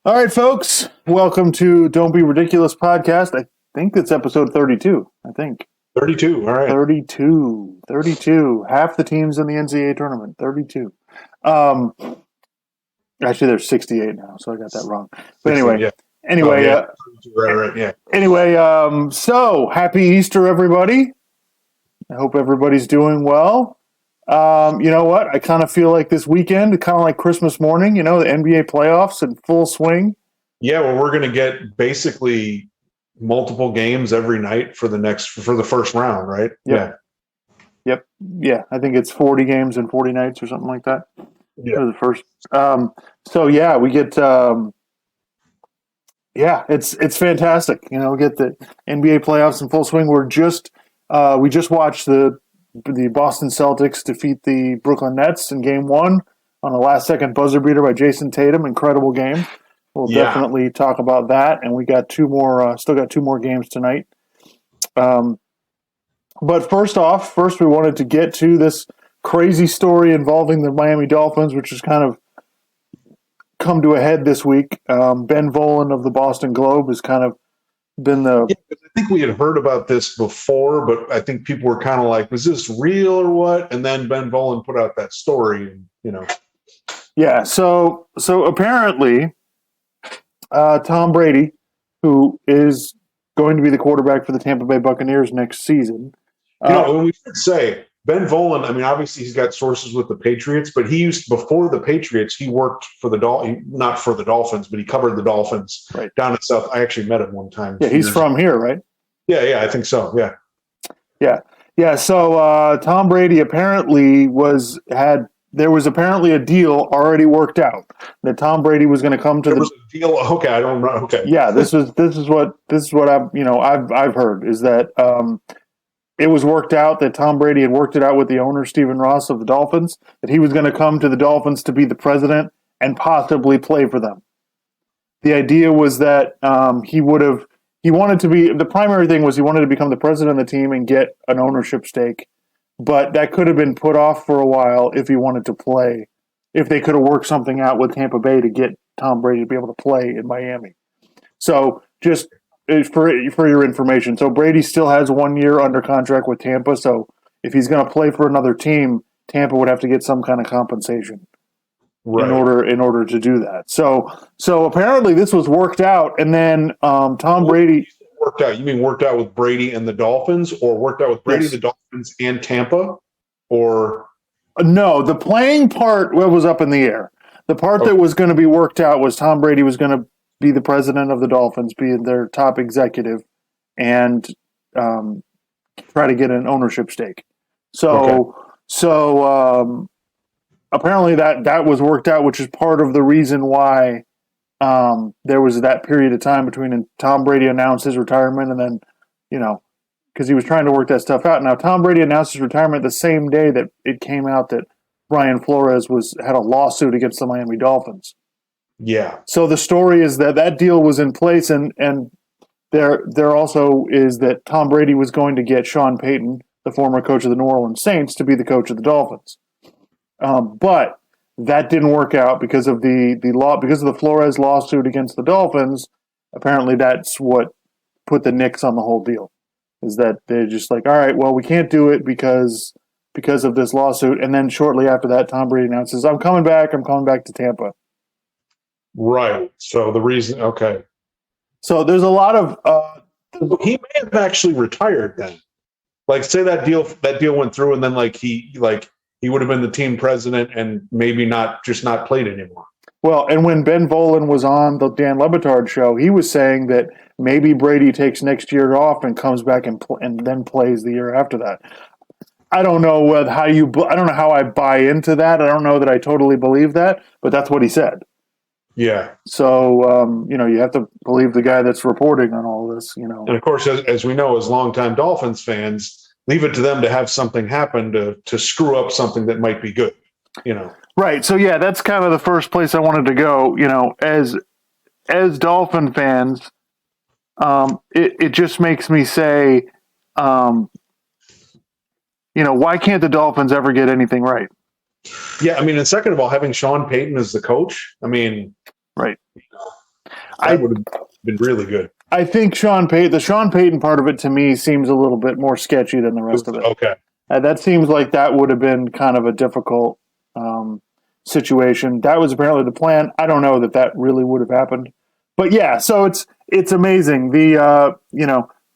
All right, folks. Welcome to Don't Be Ridiculous podcast. I think it's episode 32. I think 32. All right. 32. 32. Half the teams in the NCAA tournament. 32. Um, Actually, there's 68 now, so I got that wrong. But 16, anyway, yeah. Oh, anyway, yeah. uh, 32, right. Yeah. anyway. So happy Easter, everybody. I hope everybody's doing well. You know what? I kind of feel like this weekend, kind of like Christmas morning. The NBA playoffs in full swing. Yeah. Well, we're going to get basically multiple games every night for the first round, right? Yep. Yep. Yeah. I think it's 40 games and 40 nights or something like that. Yeah. For the first. So yeah, we get. It's fantastic. We get the NBA playoffs in full swing. We just watched the Boston Celtics defeat the Brooklyn Nets in Game 1 on a last-second buzzer beater by Jason Tatum. Incredible game. We'll definitely talk about that, and we got two more. Still got two more games tonight. But first we wanted to get to this crazy story involving the Miami Dolphins, which has kind of come to a head this week. Ben Volen of the Boston Globe has kind of been the. Yeah, I think we had heard about this before, but I think people were kind of like, "Was this real or what?" And then Ben Volen put out that story, and. Yeah. So apparently, Tom Brady, who is going to be the quarterback for the Tampa Bay Buccaneers next season. When we should say Ben Volen, I mean, obviously he's got sources with the Patriots, but before the Patriots, he worked for not for the Dolphins, but he covered the Dolphins down in South. I actually met him one time. Yeah, he's from here, right? Yeah, I think so. Yeah. So Tom Brady apparently there was apparently a deal already worked out that Tom Brady was going to come to there was a deal. Okay, I don't know. Okay. Yeah, this is what I've heard is that it was worked out that Tom Brady had worked it out with the owner, Stephen Ross of the Dolphins, that he was going to come to the Dolphins to be the president and possibly play for them. The idea was that the primary thing was he wanted to become the president of the team and get an ownership stake, but that could have been put off for a while if he wanted to play, if they could have worked something out with Tampa Bay to get Tom Brady to be able to play in Miami. So just for your information, so Brady still has 1 year under contract with Tampa. So if he's going to play for another team, Tampa would have to get some kind of compensation in order to do that. So apparently this was worked out, and then Tom Brady worked out. You mean worked out with Brady and the Dolphins, or worked out with Brady, the Dolphins, and Tampa, or no? The playing part was up in the air. The part that was going to be worked out was Tom Brady was going to be the president of the Dolphins, be their top executive, and try to get an ownership stake. So apparently that was worked out, which is part of the reason why there was that period of time between Tom Brady announced his retirement and then, because he was trying to work that stuff out. Now, Tom Brady announced his retirement the same day that it came out that Brian Flores had a lawsuit against the Miami Dolphins. Yeah. So the story is that deal was in place, and there also is that Tom Brady was going to get Sean Payton, the former coach of the New Orleans Saints, to be the coach of the Dolphins. But that didn't work out because of the Flores lawsuit against the Dolphins. Apparently, that's what put the nix on the whole deal. Is that they're just like, all right, well, we can't do it because of this lawsuit. And then shortly after that, Tom Brady announces, I'm coming back to Tampa. Right. So the reason, okay. So there's a lot of. He may have actually retired then. Like, say that deal went through, and then he would have been the team president and maybe not played anymore. Well, and when Ben Volen was on the Dan Le Batard show, he was saying that maybe Brady takes next year off and comes back and then plays the year after that. I don't know I don't know how I buy into that. I don't know that I totally believe that, but that's what he said. Yeah. So, you have to believe the guy that's reporting on all this, And of course, as we know, as longtime Dolphins fans, leave it to them to have something happen to screw up something that might be good, Right. So, yeah, that's kind of the first place I wanted to go, as Dolphin fans, it just makes me say, why can't the Dolphins ever get anything right? Yeah, I mean, and second of all, having Sean Payton as the coach, I mean, right. That would have been really good. I think the Sean Payton part of it to me seems a little bit more sketchy than the rest of it. Okay. That seems like that would have been kind of a difficult situation. That was apparently the plan. I don't know that really would have happened, but yeah. So it's amazing. The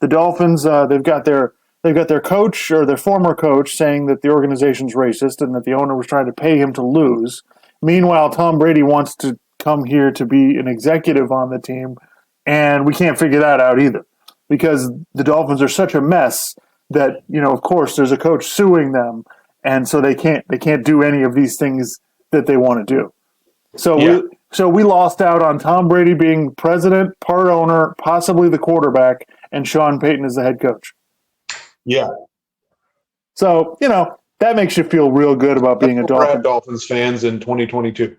Dolphins they've got their coach or their former coach saying that the organization's racist and that the owner was trying to pay him to lose. Meanwhile, Tom Brady wants to come here to be an executive on the team, and we can't figure that out either because the Dolphins are such a mess that, of course, there's a coach suing them, and so they can't do any of these things that they want to do. So we lost out on Tom Brady being president, part owner, possibly the quarterback, and Sean Payton as the head coach. Yeah. So, that makes you feel real good about being a Dolphins fans in 2022.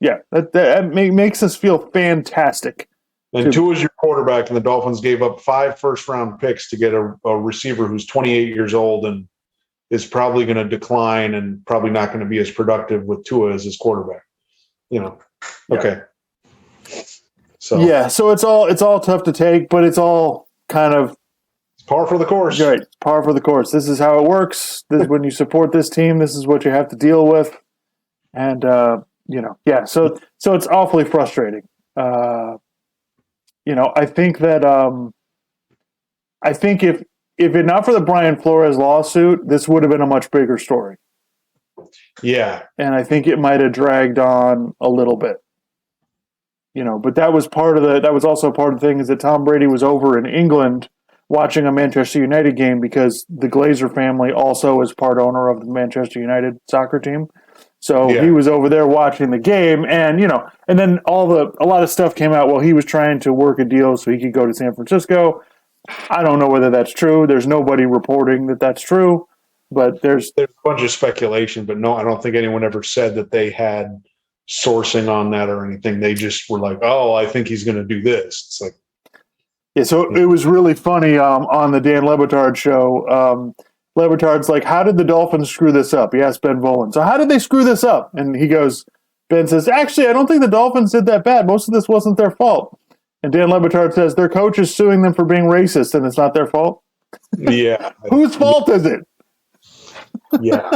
Yeah, that makes us feel fantastic. And Tua's your quarterback, and the Dolphins gave up 5 first-round picks to get a receiver who's 28 years old and is probably going to decline and probably not going to be as productive with Tua as his quarterback. Okay. So it's all tough to take, but it's all kind of par for the course. Right, par for the course. This is how it works. When you support this team, this is what you have to deal with, and So it's awfully frustrating. I think that if it not for the Brian Flores lawsuit, this would have been a much bigger story. Yeah. And I think it might have dragged on a little bit. But that was also part of the thing is that Tom Brady was over in England watching a Manchester United game because the Glazer family also is part owner of the Manchester United soccer team. So he was over there watching the game, and and then a lot of stuff came out. Well, he was trying to work a deal so he could go to San Francisco. I don't know whether that's true. There's nobody reporting that that's true, but there's a bunch of speculation. But no, I don't think anyone ever said that they had sourcing on that or anything. They just were like, "Oh, I think he's going to do this." It's like, yeah. So it was really funny on the Dan Le Batard show. Le Batard's like, how did the Dolphins screw this up? He asked Ben Volen. So how did they screw this up? And Ben says, actually, I don't think the Dolphins did that bad. Most of this wasn't their fault. And Dan Le Batard says, their coach is suing them for being racist, and it's not their fault? Yeah. Whose fault is it? Yeah.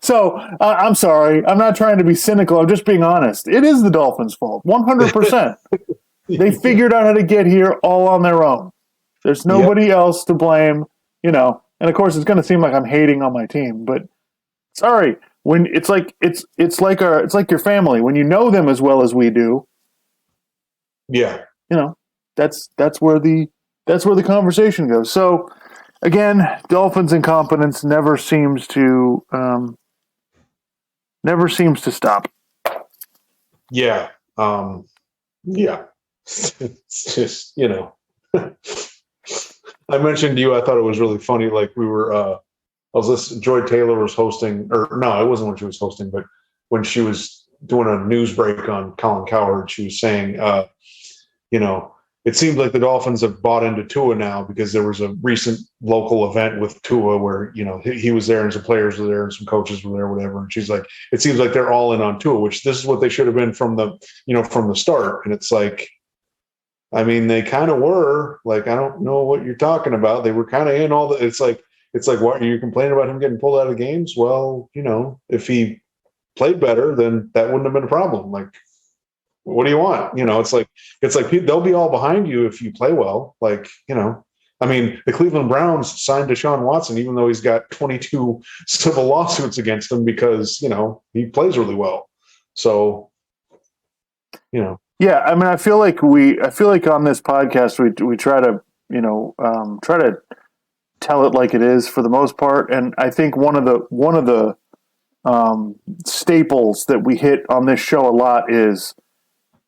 So I'm sorry. I'm not trying to be cynical. I'm just being honest. It is the Dolphins' fault, 100%. They figured out how to get here all on their own. There's nobody else to blame, And of course, it's going to seem like I'm hating on my team, but sorry. When it's like your family. When you know them as well as we do, yeah, that's where the conversation goes. So again, Dolphins' incompetence never seems to stop. Yeah, yeah. It's just I mentioned to you, I thought it was really funny. Like we were, I was listening, Joy Taylor was hosting, or no, it wasn't when she was hosting, but when she was doing a news break on Colin Cowherd, she was saying, it seems like the Dolphins have bought into Tua now because there was a recent local event with Tua where, he was there and some players were there and some coaches were there, whatever. And she's like, it seems like they're all in on Tua, which this is what they should have been from the start. And it's like, I mean, they kind of were. Like, I don't know what you're talking about. They were kind of in all the. It's like, what are you complaining about him getting pulled out of games? Well, if he played better, then that wouldn't have been a problem. Like, what do you want? It's like they'll be all behind you if you play well. Like, I mean, the Cleveland Browns signed Deshaun Watson, even though he's got 22 civil lawsuits against him because he plays really well. So, Yeah, I mean, I feel like on this podcast we try to tell it like it is for the most part, and I think one of the staples that we hit on this show a lot is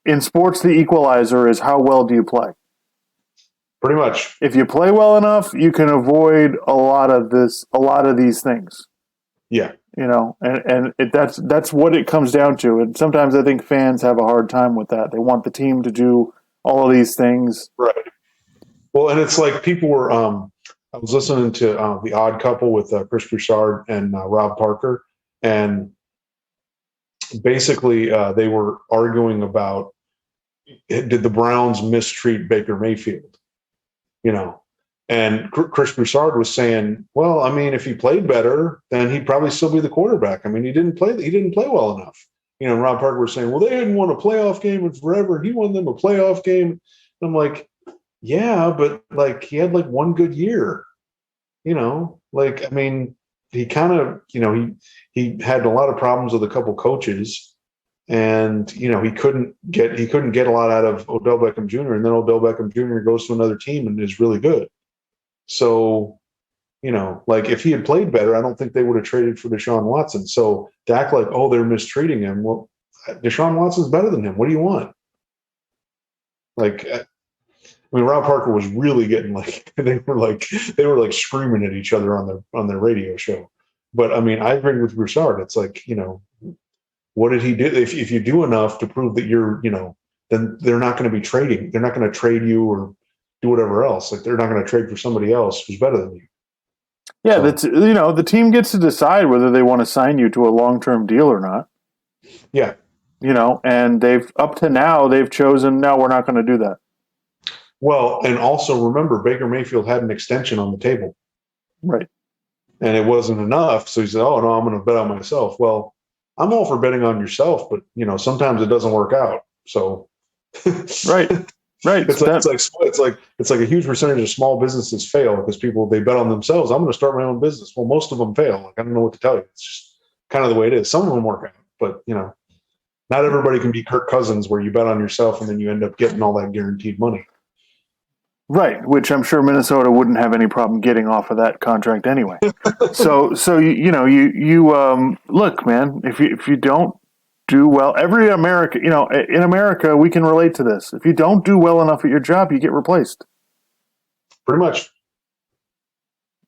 in sports the equalizer is how well do you play. Pretty much, if you play well enough, you can avoid a lot of these things. Yeah. That's what it comes down to. And sometimes I think fans have a hard time with that. They want the team to do all of these things. Right. Well, and it's like people were, I was listening to The Odd Couple with Chris Broussard and Rob Parker. And basically they were arguing about did the Browns mistreat Baker Mayfield? You know, and Chris Broussard was saying, well, I mean, if he played better, then he'd probably still be the quarterback. I mean, he didn't play well enough. You know, Rob Parker was saying, well, they hadn't won a playoff game in forever. He won them a playoff game. And I'm like, yeah, but like he had like one good year. You know, like, I mean, he kind of, you know, he had a lot of problems with a couple coaches, and you know, he couldn't get a lot out of Odell Beckham Jr. And then Odell Beckham Jr. goes to another team and is really good. So, you know, like if he had played better, I don't think they would have traded for Deshaun Watson. So to act like, oh, they're mistreating him. Well, Deshaun Watson's better than him. What do you want? Like, I mean, Rob Parker was really getting like they were like screaming at each other on their radio show. But I mean, I agree with Broussard. It's like, you know, what did he do? If you do enough to prove that you're, you know, then they're not going to be trading. They're not going to trade you or do whatever else. Like they're not going to trade for somebody else who's better than you. Yeah, that's, you know, the team gets to decide whether they want to sign you to a long-term deal or not. Yeah. You know, and up to now they've chosen, no, we're not going to do that. Well, and also remember, Baker Mayfield had an extension on the table. Right. And it wasn't enough. So he said, oh, no, I'm going to bet on myself. Well, I'm all for betting on yourself, but, you know, sometimes it doesn't work out. So. Right. Right. It's like a huge percentage of small businesses fail because they bet on themselves. I'm going to start my own business. Well, most of them fail. Like, I don't know what to tell you. It's just kind of the way it is. Some of them work out, but you know, not everybody can be Kirk Cousins where you bet on yourself and then you end up getting all that guaranteed money. Right, which I'm sure Minnesota wouldn't have any problem getting off of that contract anyway. so you look, man, if you don't do well, every America, you know, in America, we can relate to this. If you don't do well enough at your job, you get replaced. Pretty much.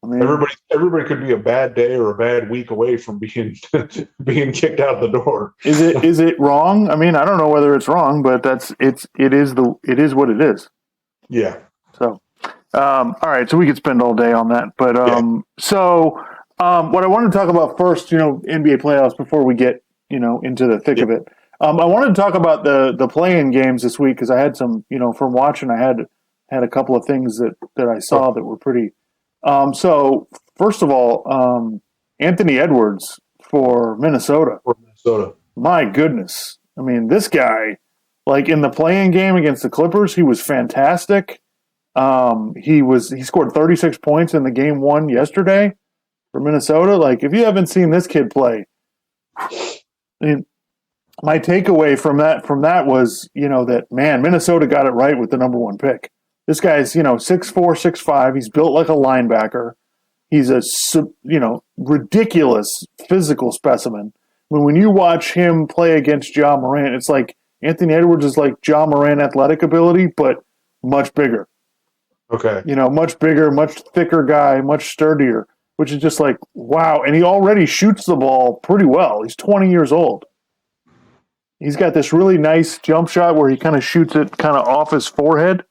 I mean, everybody could be a bad day or a bad week away from being kicked out the door. Is it wrong? I mean, I don't know whether it's wrong, but it is what it is. Yeah. So, all right. So we could spend all day on that, but what I wanted to talk about first, you know, NBA playoffs before we get, you know, into the thick of it. I wanted to talk about the play-in games this week because I had some, you know, from watching, I had a couple of things that I saw that were pretty. So first of all, Anthony Edwards for Minnesota. My goodness. I mean, this guy, like in the play-in game against the Clippers, he was fantastic. He scored 36 points in the game one yesterday for Minnesota. Like, if you haven't seen this kid play, I mean, my takeaway from that was, you know, that, man, Minnesota got it right with the number one pick. This guy's, you know, 6'4", 6'5". He's built like a linebacker. He's a, you know, ridiculous physical specimen. When you watch him play against Ja Morant, it's like Anthony Edwards is like Ja Morant athletic ability, but much bigger. Okay. You know, much bigger, much thicker guy, much sturdier, which is just like, wow. And he already shoots the ball pretty well. He's 20 years old. He's got this really nice jump shot where he kind of shoots it kind of off his forehead.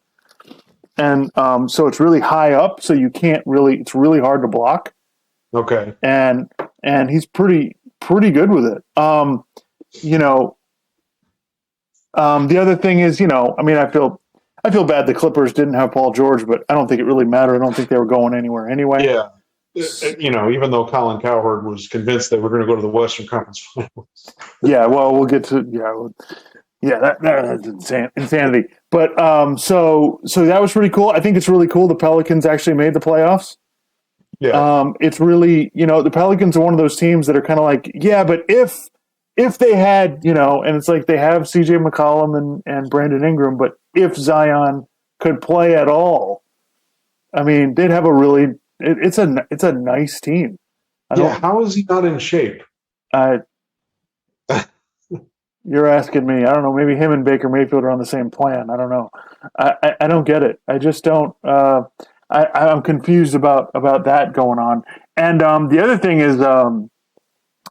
And so it's really high up, so it's really hard to block. Okay. And he's pretty good with it. You know, the other thing is, you know, I mean, I feel bad the Clippers didn't have Paul George, but I don't think it really mattered. I don't think they were going anywhere anyway. Yeah. You know, even though Colin Cowherd was convinced they were going to go to the Western Conference Finals. Yeah, well, we'll get to that's insanity. But so that was pretty cool. I think it's really cool the Pelicans actually made the playoffs. Yeah. It's really, you know, the Pelicans are one of those teams that are kind of like, yeah, but if they had, you know, and it's like they have CJ McCollum and Brandon Ingram, but if Zion could play at all, I mean, they'd have a really it's a nice team. How is he not in shape? You're asking me. I don't know. Maybe him and Baker Mayfield are on the same plan. I don't know. I don't get it. I just don't. I'm confused about that going on. And the other thing is,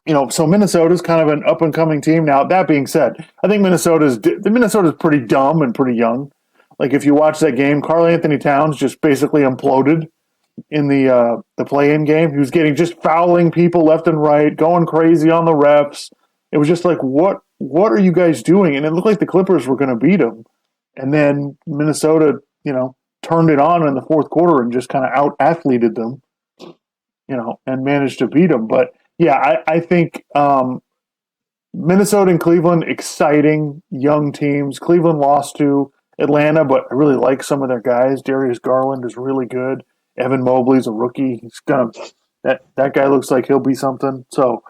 you know, so Minnesota's kind of an up and coming team now. That being said, I think Minnesota's pretty dumb and pretty young. Like if you watch that game, Karl Anthony Towns just basically imploded in the play-in game. He was just fouling people left and right, going crazy on the refs. It was just like, what are you guys doing? And it looked like the Clippers were going to beat him. And then Minnesota, turned it on in the fourth quarter and just kind of out-athleted them, and managed to beat them. But, yeah, I think Minnesota and Cleveland, exciting young teams. Cleveland lost to Atlanta, but I really like some of their guys. Darius Garland is really good. Evan Mobley's a rookie. He's that guy looks like he'll be something. So,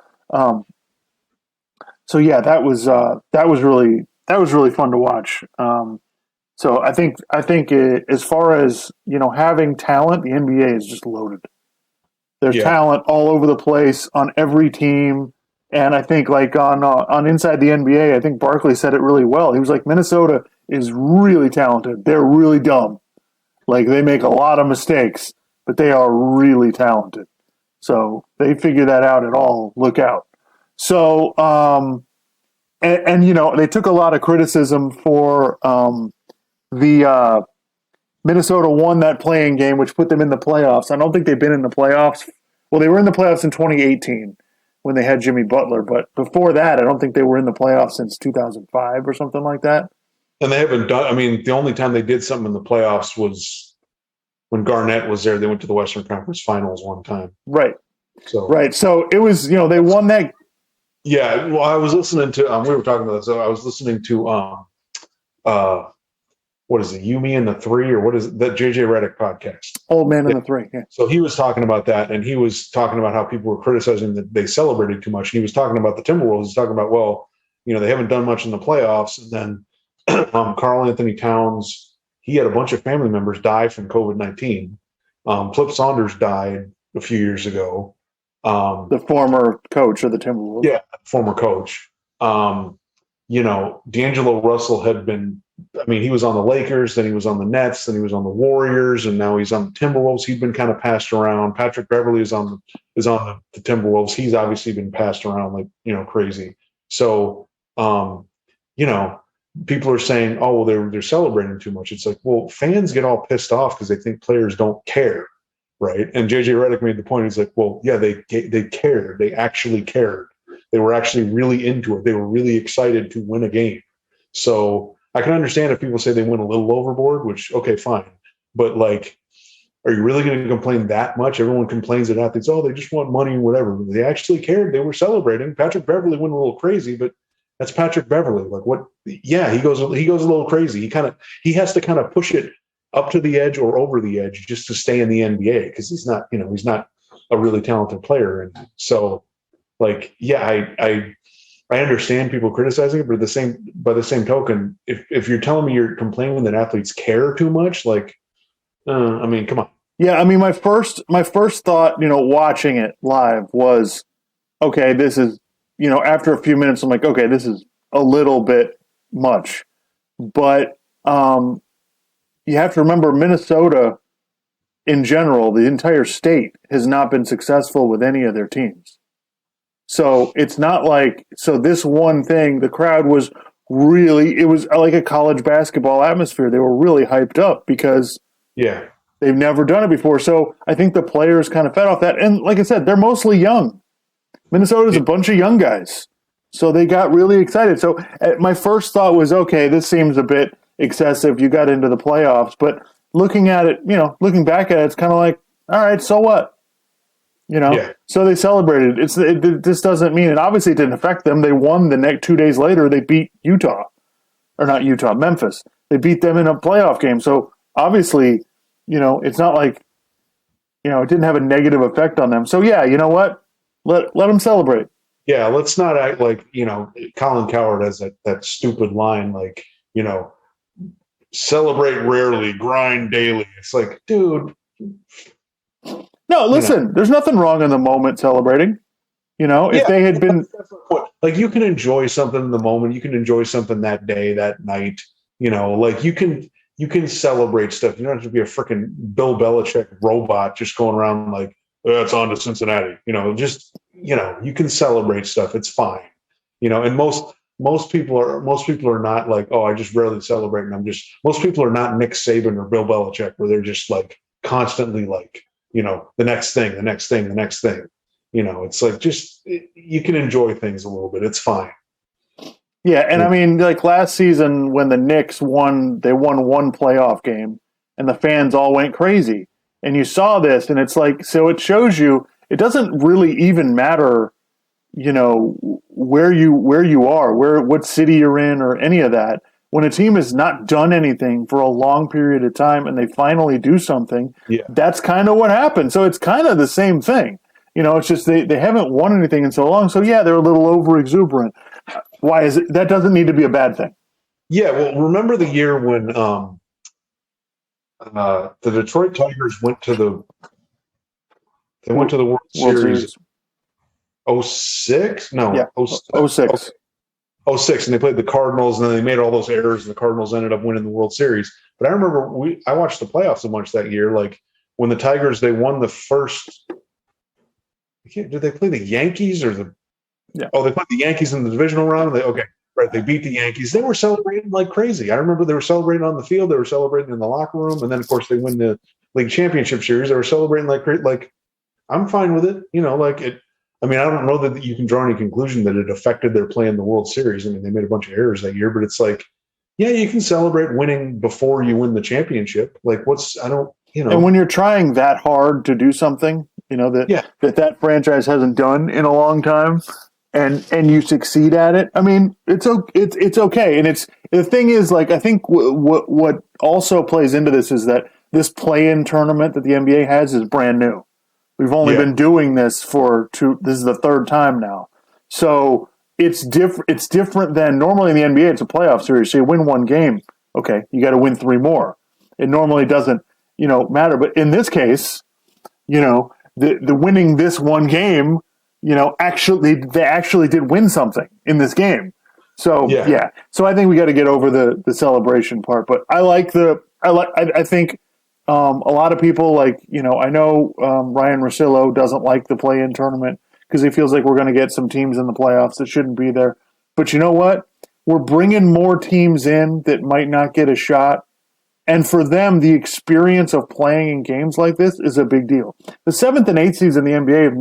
yeah, that was really fun to watch. So I think as far as having talent, the NBA is just loaded. There's talent all over the place on every team. And I think like on Inside the NBA, I think Barkley said it really well. He was like, Minnesota is really talented. They're really dumb. Like they make a lot of mistakes, but they are really talented. So they figure that out at all. Look out. So, and they took a lot of criticism for the Minnesota won that playing game, which put them in the playoffs. I don't think they've been in the playoffs. Well, they were in the playoffs in 2018 when they had Jimmy Butler, but before that, I don't think they were in the playoffs since 2005 or something like that. And they haven't done. I mean, the only time they did something in the playoffs was when Garnett was there. They went to the Western Conference Finals one time. Right. So it was, they won that. Yeah. Well, I was listening to. We were talking about this. So I was listening to. What is it? You, Me, and the Three, or what is it? That JJ Redick podcast? Old Man and the Three. Yeah. So he was talking about that, and he was talking about how people were criticizing that they celebrated too much. And he was talking about the Timberwolves. He's talking about, well, they haven't done much in the playoffs, and then Karl Anthony Towns, he had a bunch of family members die from COVID-19. Flip Saunders died a few years ago. The former coach of the Timberwolves. Yeah, former coach. D'Angelo Russell had been. I mean, he was on the Lakers, then he was on the Nets, then he was on the Warriors, and now he's on the Timberwolves. He'd been kind of passed around. Patrick Beverley is on the Timberwolves. He's obviously been passed around like crazy. So, people are saying, oh, well, they're celebrating too much. It's like, well, fans get all pissed off because they think players don't care, right? And JJ Redick made the point. He's like, well, yeah, they cared. They actually cared. They were actually really into it. They were really excited to win a game. So I can understand if people say they went a little overboard, which, okay, fine. But, like, are you really going to complain that much? Everyone complains that athletes, oh, they just want money and whatever. They actually cared. They were celebrating. Patrick Beverley went a little crazy, but that's Patrick Beverley. Like, what? Yeah, he goes a little crazy. He has to kind of push it up to the edge or over the edge just to stay in the NBA because he's not a really talented player. And so, like, yeah, I understand people criticizing it, but by the same token, if you're telling me you're complaining that athletes care too much, like, I mean, come on. Yeah, I mean, my first thought, watching it live was, okay, this is, after a few minutes, I'm like, okay, this is a little bit much, but you have to remember Minnesota, in general, the entire state has not been successful with any of their teams. So it's not like, this one thing, the crowd was it was like a college basketball atmosphere. They were really hyped up because they've never done it before. So I think the players kind of fed off that. And like I said, they're mostly young. Minnesota's a bunch of young guys. So they got really excited. So my first thought was, okay, this seems a bit excessive. You got into the playoffs. But looking at it, looking back at it, it's kind of like, all right, so what? So they celebrated. This doesn't mean it. Obviously, it didn't affect them. They won the next 2 days later. They beat Memphis. They beat them in a playoff game. So obviously, it's not like, it didn't have a negative effect on them. So yeah, you know what? Let them celebrate. Yeah, let's not act like Colin Cowherd has that stupid line like celebrate rarely, grind daily. It's like, dude. No, listen, there's nothing wrong in the moment celebrating. If they had been like, you can enjoy something in the moment, you can enjoy something that day, that night, like you can celebrate stuff. You don't have to be a freaking Bill Belichick robot just going around like, oh, it's on to Cincinnati. You can celebrate stuff. It's fine. And most people are not like, oh, I just rarely celebrate. And most people are not Nick Saban or Bill Belichick where they're just like constantly like, the next thing. It's like, you can enjoy things a little bit. It's fine. Yeah, and I mean, like last season when the Knicks won, they won one playoff game, and the fans all went crazy. And you saw this, and it's like, so it shows you it doesn't really even matter, where you are, what city you're in, or any of that. When a team has not done anything for a long period of time, and they finally do something, Yeah. that's kind of what happens. So it's kind of the same thing. It's just they haven't won anything in so long. So yeah, they're a little over exuberant. Why is it? That doesn't need to be a bad thing. Yeah. Well, remember the year when the Detroit Tigers went to the World Series. 06? No, Yeah, 06. Okay. 06, and they played the Cardinals, and then they made all those errors, and the Cardinals ended up winning the World Series. But I remember I watched the playoffs a bunch that year. Like when the Tigers, they won the first. Did they play the Yankees or the? Yeah. Oh, they played the Yankees in the divisional round. They beat the Yankees. They were celebrating like crazy. I remember they were celebrating on the field. They were celebrating in the locker room, and then of course they win the league championship series. They were celebrating like great. Like I'm fine with it. Like it. I mean, I don't know that you can draw any conclusion that it affected their play in the World Series. I mean, they made a bunch of errors that year, but it's like, yeah, you can celebrate winning before you win the championship. Like, And when you're trying that hard to do something, that franchise hasn't done in a long time, and you succeed at it, I mean, it's okay. And the thing is, like, I think what also plays into this is that this play-in tournament that the NBA has is brand new. We've only been doing this this is the third time now. So it's different than normally in the NBA, it's a playoff series. So you win one game. Okay, you got to win three more. It normally doesn't, matter. But in this case, the winning this one game, they actually did win something in this game. So yeah. So I think we got to get over the celebration part. But I think a lot of people I know Ryan Russillo doesn't like the play-in tournament because he feels like we're going to get some teams in the playoffs that shouldn't be there. But you know what? We're bringing more teams in that might not get a shot. And for them, the experience of playing in games like this is a big deal. The 7th and 8th seeds in the NBA have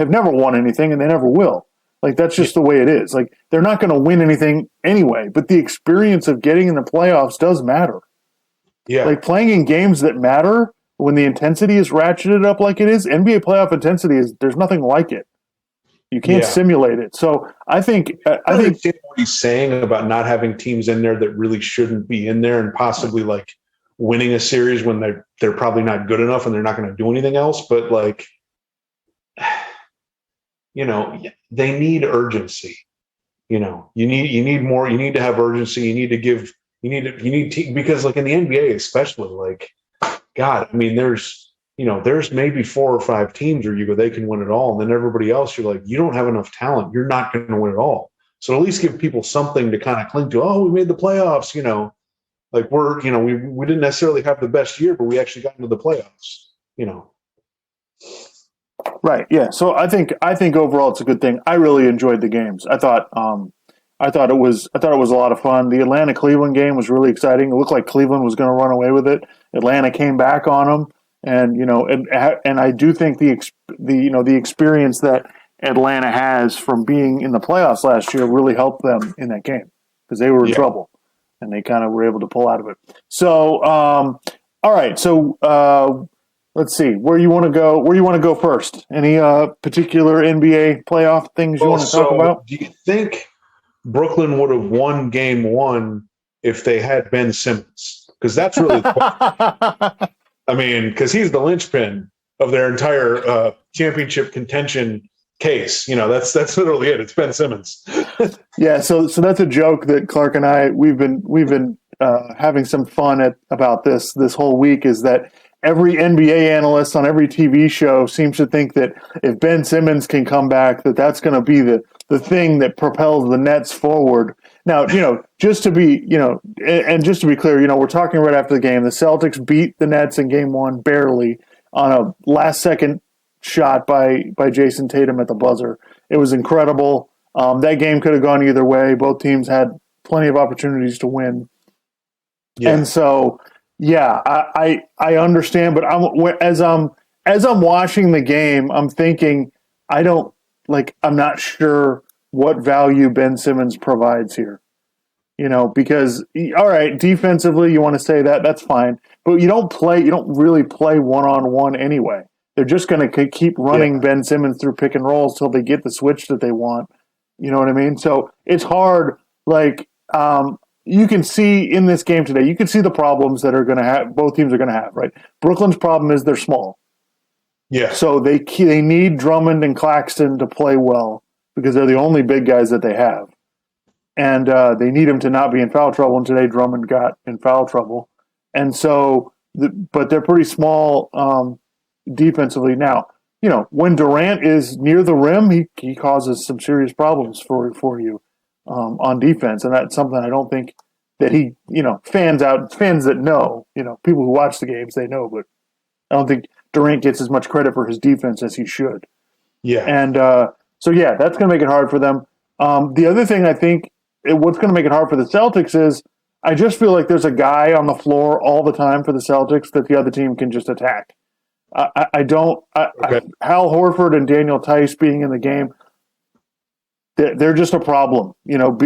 never won anything, and they never will. Like, that's just the way it is. Like, they're not going to win anything anyway, but the experience of getting in the playoffs does matter. Yeah. Like, playing in games that matter when the intensity is ratcheted up like it is, NBA playoff intensity there's nothing like it. You can't simulate it. So I think what he's saying about not having teams in there that really shouldn't be in there and possibly like winning a series when they're probably not good enough and they're not going to do anything else. But like, they need urgency. You need more. You need to have urgency. You need because like in the NBA especially, like, God, I mean, there's maybe 4 or 5 teams where you go, they can win it all. And then everybody else, you're like, you don't have enough talent. You're not going to win it all. So at least give people something to kind of cling to. Oh, we made the playoffs, like we didn't necessarily have the best year, but we actually got into the playoffs, Right. Yeah. So I think overall it's a good thing. I really enjoyed the games. I thought it was a lot of fun. The Atlanta Cleveland game was really exciting. It looked like Cleveland was going to run away with it. Atlanta came back on them. And and I do think the experience that Atlanta has from being in the playoffs last year really helped them in that game because they were in trouble and they kind of were able to pull out of it. So, all right. So let's see where you want to go. Where you want to go first? Any particular NBA playoff things you want to talk about? Do you think Brooklyn would have won Game 1 if they had Ben Simmons? Because that's really I mean, because he's the linchpin of their entire championship contention case. That's literally it. It's Ben Simmons. Yeah, so that's a joke that Clark and I we've been having some fun about this whole week. Is that every NBA analyst on every TV show seems to think that if Ben Simmons can come back, that's going to be the thing that propels the Nets forward. Now, just to be clear, we're talking right after the game. The Celtics beat the Nets in Game 1 barely on a last-second shot by Jason Tatum at the buzzer. It was incredible. That game could have gone either way. Both teams had plenty of opportunities to win. Yeah. And so, yeah, I understand, but as I'm watching the game, I'm thinking I'm not sure what value Ben Simmons provides here. Because all right, defensively, you want to say that's fine, but you don't really play one-on-one anyway. They're just going to keep running Ben Simmons through pick and rolls till they get the switch that they want. You know what I mean? So it's hard. Like you can see in this game today, you can see the problems that are going to have both teams are going to have. Right? Brooklyn's problem is they're small. Yeah. So they need Drummond and Claxton to play well because they're the only big guys that they have. And they need him to not be in foul trouble. And today, Drummond got in foul trouble. And so, but they're pretty small defensively. Now, when Durant is near the rim, he causes some serious problems for you on defense. And that's something I don't think that he, fans that know, people who watch the games, they know. But I don't think Durant gets as much credit for his defense as he should. Yeah. And so, that's going to make it hard for them. The other thing I think, what's going to make it hard for the Celtics is I just feel like there's a guy on the floor all the time for the Celtics that the other team can just attack. Hal Horford and Daniel Tice being in the game, they're just a problem,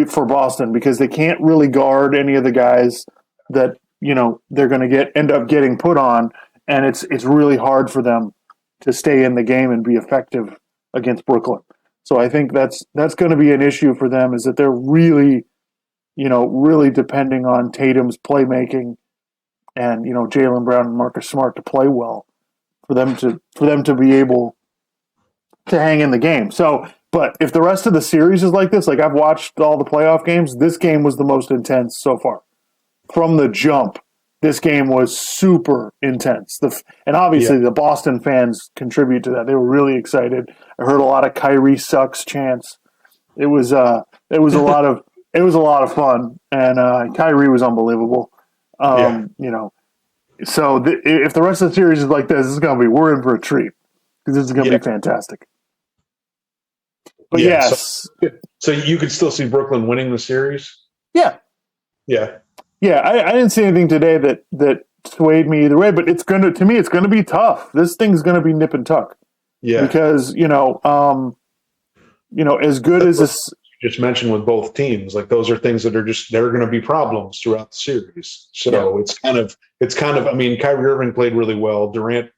for Boston because they can't really guard any of the guys that, they're going to end up getting put on, and it's really hard for them to stay in the game and be effective against Brooklyn. So I think that's going to be an issue for them is that they're really, really depending on Tatum's playmaking and, Jaylen Brown and Marcus Smart to play well for them to be able to hang in the game. So, but if the rest of the series is like this, like I've watched all the playoff games, this game was the most intense so far. From the jump, this game was super intense. And obviously the Boston fans contribute to that. They were really excited. I heard a lot of Kyrie sucks chants. It was a lot of fun, and Kyrie was unbelievable. So if the rest of the series is like this, we're in for a treat because this is going to be fantastic. But so you could still see Brooklyn winning the series. Yeah. I didn't see anything today that swayed me either way, but it's going to be tough. This thing's going to be nip and tuck. Yeah. Because, as good as this you just mentioned with both teams, like those are things that they're going to be problems throughout the series. So it's kind of, I mean, Kyrie Irving played really well. Durant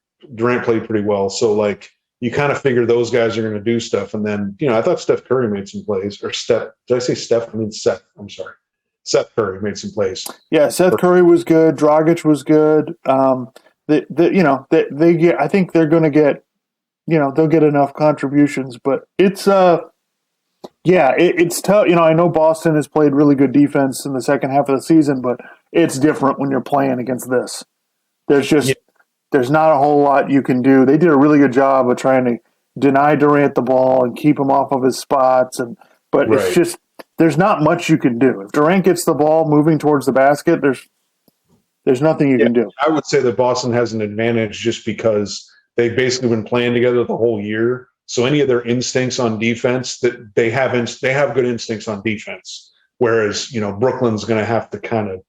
played pretty well. So like you kind of figure those guys are going to do stuff. And then, I thought Steph Curry made some plays or Did I say Steph? I mean, Seth. I'm sorry. Seth Curry made some plays. Yeah, Seth Curry was good. Dragic was good. I think they're going to get, they'll get enough contributions. But it's it's tough. I know Boston has played really good defense in the second half of the season, but it's different when you're playing against this. There's not a whole lot you can do. They did a really good job of trying to deny Durant the ball and keep him off of his spots, but it's just. There's not much you can do. If Durant gets the ball moving towards the basket, there's nothing you can do. I would say that Boston has an advantage just because they've basically been playing together the whole year. So any of their instincts on defense, that they have good instincts on defense. Whereas, Brooklyn's going to have to kind of,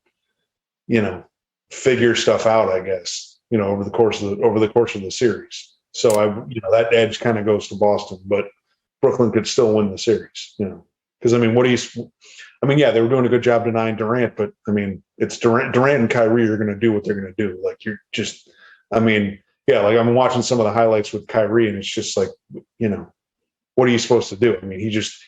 figure stuff out, I guess, over the course of the series. So that edge kind of goes to Boston, but Brooklyn could still win the series, Because, they were doing a good job denying Durant, but, it's Durant and Kyrie are going to do what they're going to do. Like, you're just – like I'm watching some of the highlights with Kyrie, and it's just like, what are you supposed to do?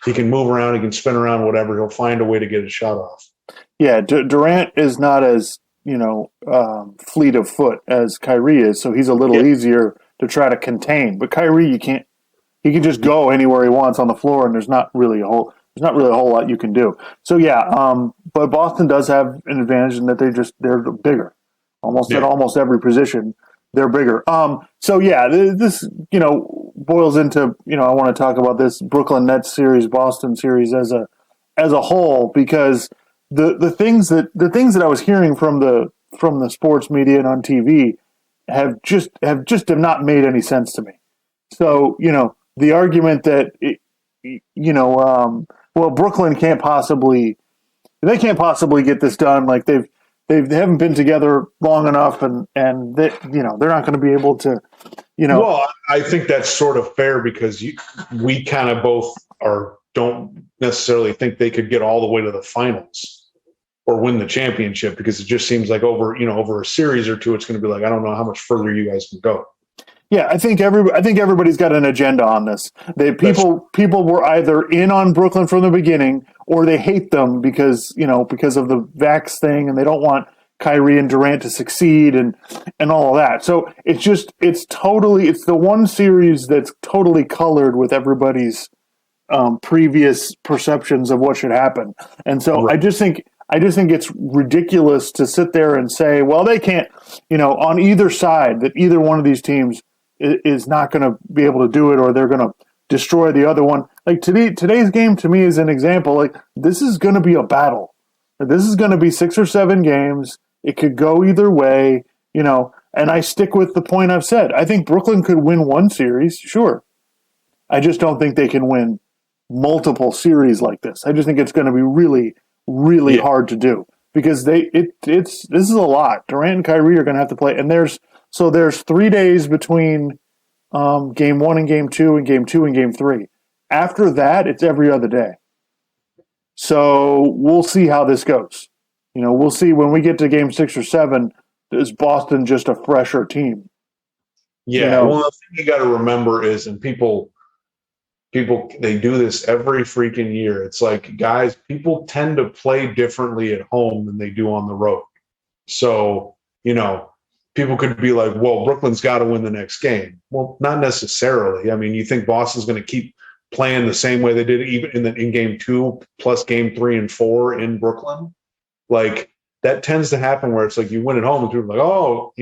He can move around, he can spin around, whatever. He'll find a way to get a shot off. Yeah, Durant is not as, fleet of foot as Kyrie is, so he's a little easier to try to contain. But Kyrie, he can just go anywhere he wants on the floor, and there's not really a whole lot you can do. So but Boston does have an advantage in that they're bigger, at almost every position. They're bigger. This boils into I want to talk about this Brooklyn Nets series, Boston series as a whole, because the things that I was hearing from the sports media and on TV have not made any sense to me. So the argument that Brooklyn can't possibly get this done. Like they haven't been together long enough, and they, they're not going to be able to, Well, I think that's sort of fair because we kind of both are don't necessarily think they could get all the way to the finals or win the championship, because it just seems like over a series or two, it's going to be like, I don't know how much further you guys can go. Yeah, I think everybody's got an agenda on this. People were either in on Brooklyn from the beginning, or they hate them because of the Vax thing, and they don't want Kyrie and Durant to succeed and all of that. So it's the one series that's totally colored with everybody's previous perceptions of what should happen. And so Right. I just think it's ridiculous to sit there and say, well, they can't, on either side, that either one of these teams is not going to be able to do it, or they're going to destroy the other one. Like today's game to me is an example. Like, this is going to be a battle. This is going to be 6 or 7 games. It could go either way, and I stick with the point I've said. I think Brooklyn could win one series, sure. I just don't think they can win multiple series like this. I just think it's going to be really, really hard to do, because this is a lot. Durant and Kyrie are going to have to play, and there's 3 days between game 1 and game 2 and game 2 and game 3. After that, it's every other day. So we'll see how this goes. We'll see when we get to game 6 or 7. Is Boston just a fresher team? Yeah. Well, the thing you got to remember is, and people they do this every freaking year. It's like, guys, people tend to play differently at home than they do on the road. So, people could be like, well, Brooklyn's got to win the next game. Well, not necessarily. I mean, you think Boston's going to keep playing the same way they did even in game 2 plus game 3 and 4 in Brooklyn? Like, that tends to happen where it's like you win at home and people are like, oh,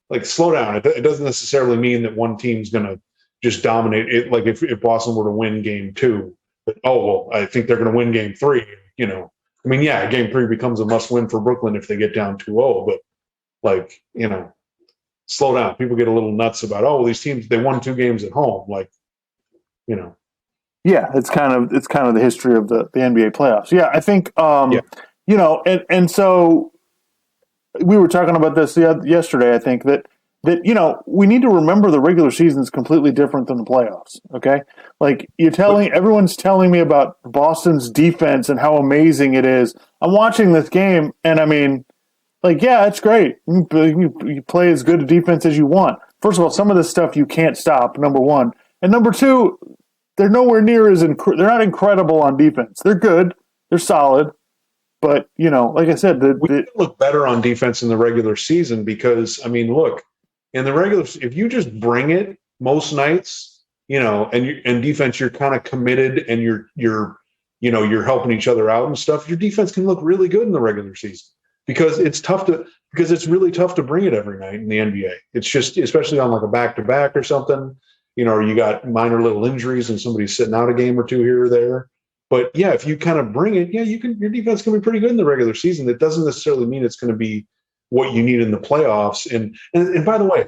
like, slow down. It doesn't necessarily mean that one team's going to just dominate it. Like, if Boston were to win game 2, but, I think they're going to win game 3. I mean, yeah, game 3 becomes a must win for Brooklyn if they get down 2-0, but, like, slow down. People get a little nuts about, these teams, they won 2 games at home. Like, Yeah, it's kind of the history of the NBA playoffs. Yeah, I think, and so we were talking about this yesterday. I think that we need to remember the regular season is completely different than the playoffs. Okay, like everyone's telling me about Boston's defense and how amazing it is. I'm watching this game, and I mean, like, yeah, it's great. You play as good a defense as you want. First of all, some of this stuff you can't stop. Number one, and number two, they're nowhere near they're not incredible on defense. They're good. They're solid. But, like I said, we look better on defense in the regular season because, I mean, look, in the regular, if you just bring it most nights, and defense, you're kind of committed and you're helping each other out and stuff, your defense can look really good in the regular season because it's really tough to bring it every night in the NBA. It's just, especially on like a back-to-back or something, or you got minor little injuries and somebody's sitting out a game or two here or there. But yeah, if you kind of bring it, your defense can be pretty good in the regular season. That doesn't necessarily mean it's going to be what you need in the playoffs. And by the way,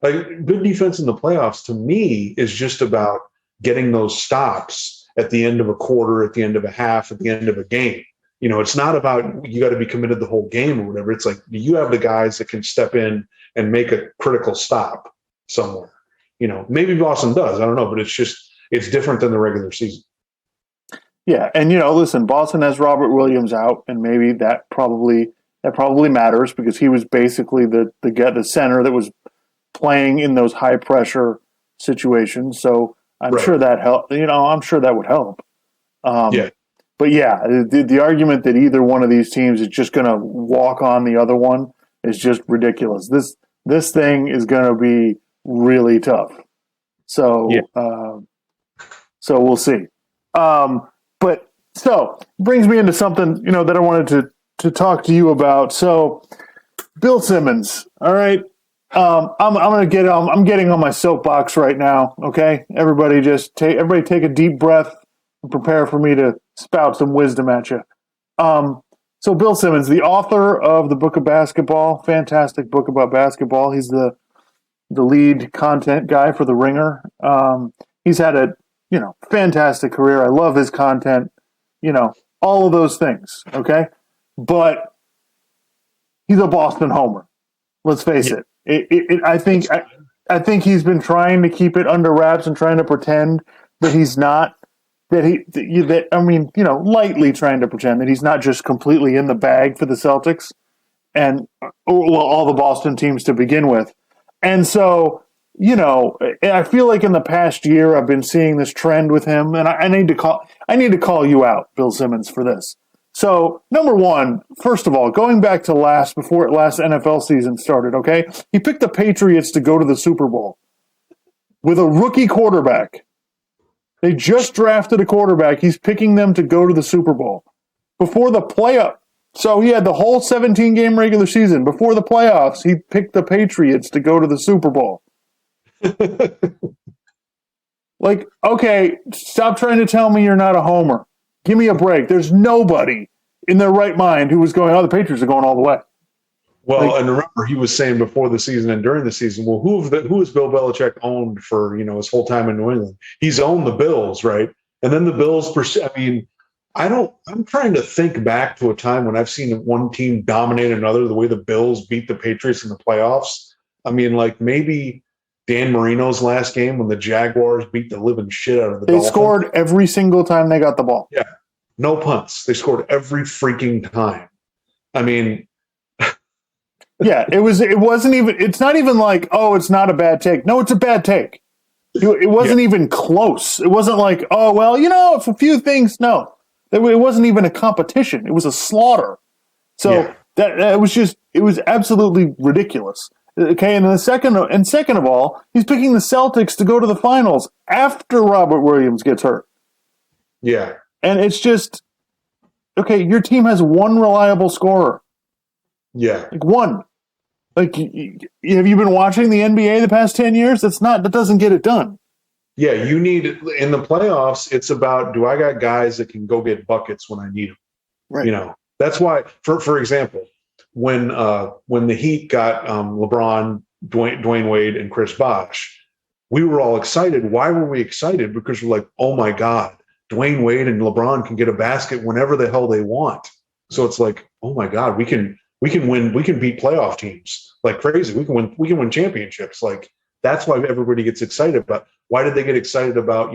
like, good defense in the playoffs to me is just about getting those stops at the end of a quarter, at the end of a half, at the end of a game. It's not about you got to be committed the whole game or whatever. It's like, do you have the guys that can step in and make a critical stop somewhere? Maybe Boston does. I don't know, but it's different than the regular season. Yeah, and listen, Boston has Robert Williams out, and maybe that probably matters because he was basically the center that was playing in those high pressure situations. So I'm sure that helped. I'm sure that would help. But yeah, the argument that either one of these teams is just going to walk on the other one is just ridiculous. This thing is going to be really tough. So so we'll see. But so brings me into something, that I wanted to talk to you about. So Bill Simmons, all right. I'm getting on my soapbox right now. Okay. Everybody take a deep breath and prepare for me to spout some wisdom at you. So Bill Simmons, the author of the Book of Basketball, fantastic book about basketball. He's the lead content guy for The Ringer. He's had a fantastic career. I love his content, all of those things. Okay. But he's a Boston homer. Let's face it. I think he's been trying to keep it under wraps and trying to pretend that he's not. lightly trying to pretend that he's not just completely in the bag for the Celtics and all the Boston teams to begin with. And so, I feel like in the past year I've been seeing this trend with him, and I need to call you out, Bill Simmons, for this. So, number one, first of all, going back to before last NFL season started, okay, he picked the Patriots to go to the Super Bowl with a rookie quarterback. They just drafted a quarterback. He's picking them to go to the Super Bowl before the playoff. So he had the whole 17-game regular season. Before the playoffs, he picked the Patriots to go to the Super Bowl. Like, okay, stop trying to tell me you're not a homer. Give me a break. There's nobody in their right mind who was going, the Patriots are going all the way. Well, and remember, he was saying before the season and during the season, well, who has Bill Belichick owned for, his whole time in New England? He's owned the Bills, right? And then the Bills, I'm trying to think back to a time when I've seen one team dominate another, the way the Bills beat the Patriots in the playoffs. Maybe Dan Marino's last game when the Jaguars beat the living shit out of the Dolphins. They scored every single time they got the ball. Yeah. No punts. They scored every freaking time. Yeah, it's not even like, it's not a bad take. No, it's a bad take. It wasn't even close. It wasn't like, it's a few things. No, it wasn't even a competition. It was a slaughter. So it was absolutely ridiculous. Okay, and then second of all, he's picking the Celtics to go to the finals after Robert Williams gets hurt. Yeah. And it's just, okay, your team has one reliable scorer. Yeah. Like one. Like, have you been watching the NBA the past 10 years? That doesn't get it done. Yeah, you need, in the playoffs, it's about, do I got guys that can go get buckets when I need them? Right. That's why, for example, when the Heat got LeBron, Dwayne Wade, and Chris Bosh, we were all excited. Why were we excited? Because we're like, oh my God, Dwayne Wade and LeBron can get a basket whenever the hell they want. So it's like, oh my God, we can win. We can beat playoff teams like crazy. We can win championships. Like, that's why everybody gets excited about. Why did they get excited about,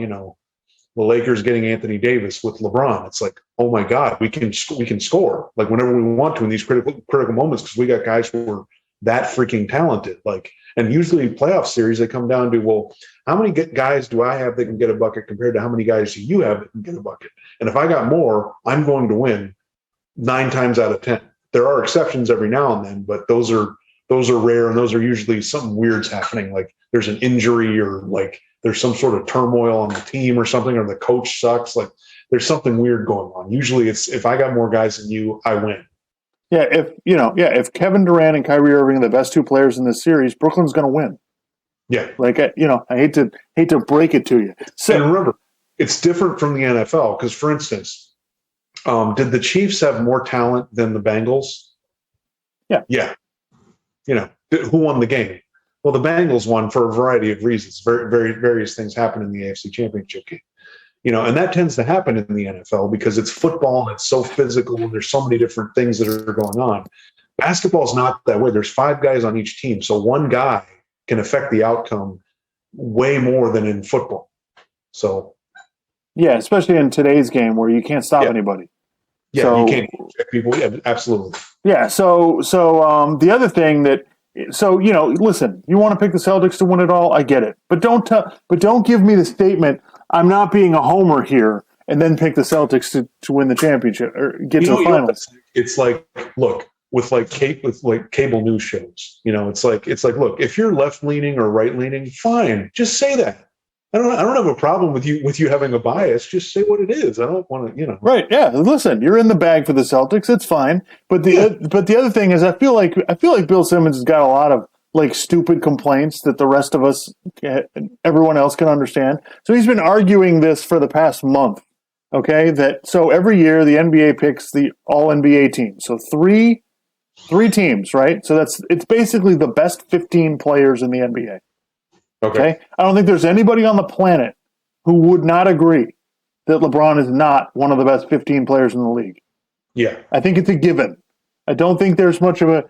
the Lakers getting Anthony Davis with LeBron? It's like, oh my God, we can score like whenever we want to in these critical moments because we got guys who are that freaking talented. Like, and usually playoff series, they come down to, well, how many guys do I have that can get a bucket compared to how many guys do you have that can get a bucket? And if I got more, I'm going to win 9 times out of 10. There are exceptions every now and then, but those are rare, and those are usually something weird's happening. Like there's an injury, or like there's some sort of turmoil on the team or something, or the coach sucks. Like there's something weird going on. Usually it's, if I got more guys than you, I win. Yeah, if Kevin Durant and Kyrie Irving are the best 2 players in this series, Brooklyn's going to win. Yeah. Like, I hate to break it to you. So, and remember, it's different from the NFL because, for instance, did the Chiefs have more talent than the Bengals? Yeah. Yeah. Who won the game? Well, the Bengals won for a variety of reasons. Various things happen in the AFC Championship game. And that tends to happen in the NFL because it's football and it's so physical and there's so many different things that are going on. Basketball is not that way. There's 5 guys on each team. So one guy can affect the outcome way more than in football. So. Yeah, especially in today's game where you can't stop anybody. Yeah, so, you can't check people. Yeah, absolutely. Yeah, so the other thing listen, you want to pick the Celtics to win it all, I get it. But don't give me the statement, I'm not being a homer here, and then pick the Celtics to win the championship or get to the finals. It's like, look, with cable news shows, it's like, look, if you're left leaning or right leaning, fine, just say that. I don't have a problem with you having a bias. Just say what it is. I don't want to, Right? Yeah. Listen, you're in the bag for the Celtics. It's fine. But the other thing is, I feel like Bill Simmons has got a lot of like stupid complaints that the rest of us, everyone else, can understand. So he's been arguing this for the past month. Okay, so every year the NBA picks the All NBA team. So three teams, right? So it's basically the best 15 players in the NBA. Okay. I don't think there's anybody on the planet who would not agree that LeBron is not one of the best 15 players in the league. Yeah. I think it's a given. I don't think there's much of a,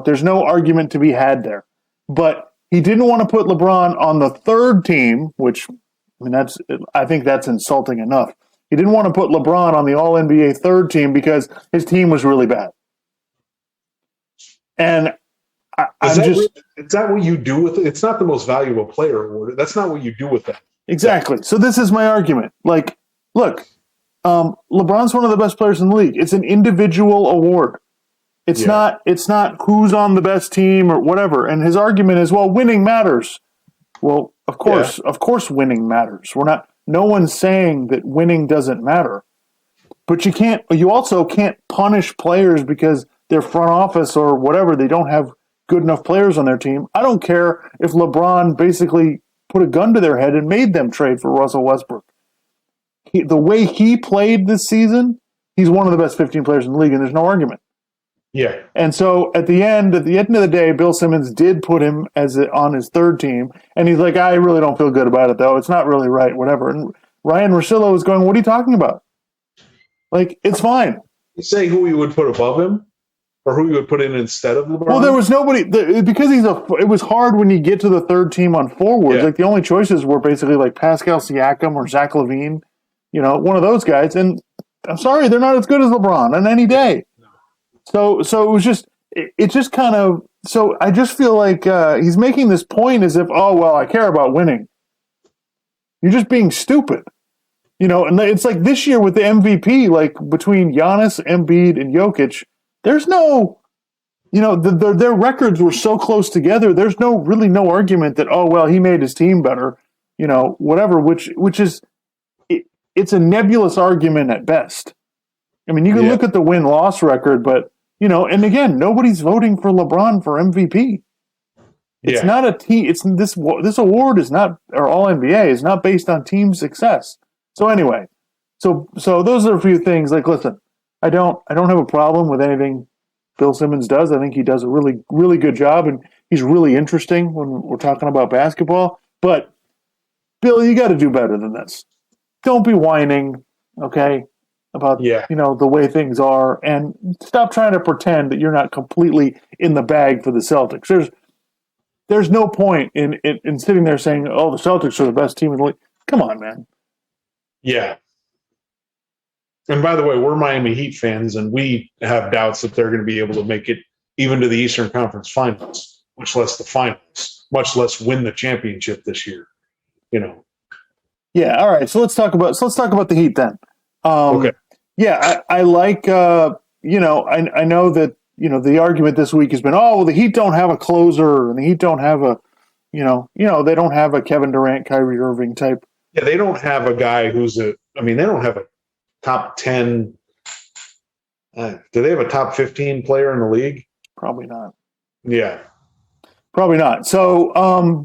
there's no argument to be had there. But he didn't want to put LeBron on the 3rd team, which, I think that's insulting enough. He didn't want to put LeBron on the All-NBA third team because his team was really bad. And is that what you do with it? It's not the most valuable player award. That's not what you do with that. Exactly. So this is my argument. Like, look, LeBron's one of the best players in the league. It's an individual award. It's not who's on the best team or whatever. And his argument is, well, winning matters. Well, of course winning matters. No one's saying that winning doesn't matter. But you also can't punish players because their front office or whatever, they don't have good enough players on their team. I don't care if LeBron basically put a gun to their head and made them trade for Russell Westbrook. The way he played this season, he's one of the best 15 players in the league, and there's no argument. Yeah. And so at the end of the day, Bill Simmons did put him on his third team, and he's like, I really don't feel good about it, though. It's not really right, whatever. And Ryan Russillo was going, what are you talking about? Like, it's fine. You say who you would put above him? Or who you would put in instead of LeBron? Well, there was nobody because it was hard when you get to the third team on forwards. Yeah. Like the only choices were basically like Pascal Siakam or Zach LaVine, one of those guys. And I'm sorry, they're not as good as LeBron on any day. No. So it was just kind of. So I just feel like he's making this point as if, oh well, I care about winning. You're just being stupid, And it's like this year with the MVP, like between Giannis, Embiid, and Jokic. There's no, their records were so close together. There's really no argument that, oh, well, he made his team better, whatever, which is, it's a nebulous argument at best. I mean, you can look at the win-loss record, but, and again, nobody's voting for LeBron for MVP. It's not a team. It's this award is not, or All-NBA is not based on team success. So anyway, so those are a few things. Like, listen. I don't have a problem with anything Bill Simmons does. I think he does a really, really good job, and he's really interesting when we're talking about basketball. But, Bill, you got to do better than this. Don't be whining, okay, about the way things are, and stop trying to pretend that you're not completely in the bag for the Celtics. There's no point in sitting there saying, oh, the Celtics are the best team in the league. Come on, man. Yeah. And by the way, we're Miami Heat fans, and we have doubts that they're going to be able to make it even to the Eastern Conference Finals, much less the finals, much less win the championship this year. Yeah. All right. So let's talk about the Heat then. Okay. Yeah, I like. I know that the argument this week has been, oh, well, the Heat don't have a closer, and the Heat don't have a, they don't have a Kevin Durant, Kyrie Irving type. Yeah, they don't have a guy they don't have a top 10. Do they have a top 15 player in the league? Probably not. Yeah. Probably not. So,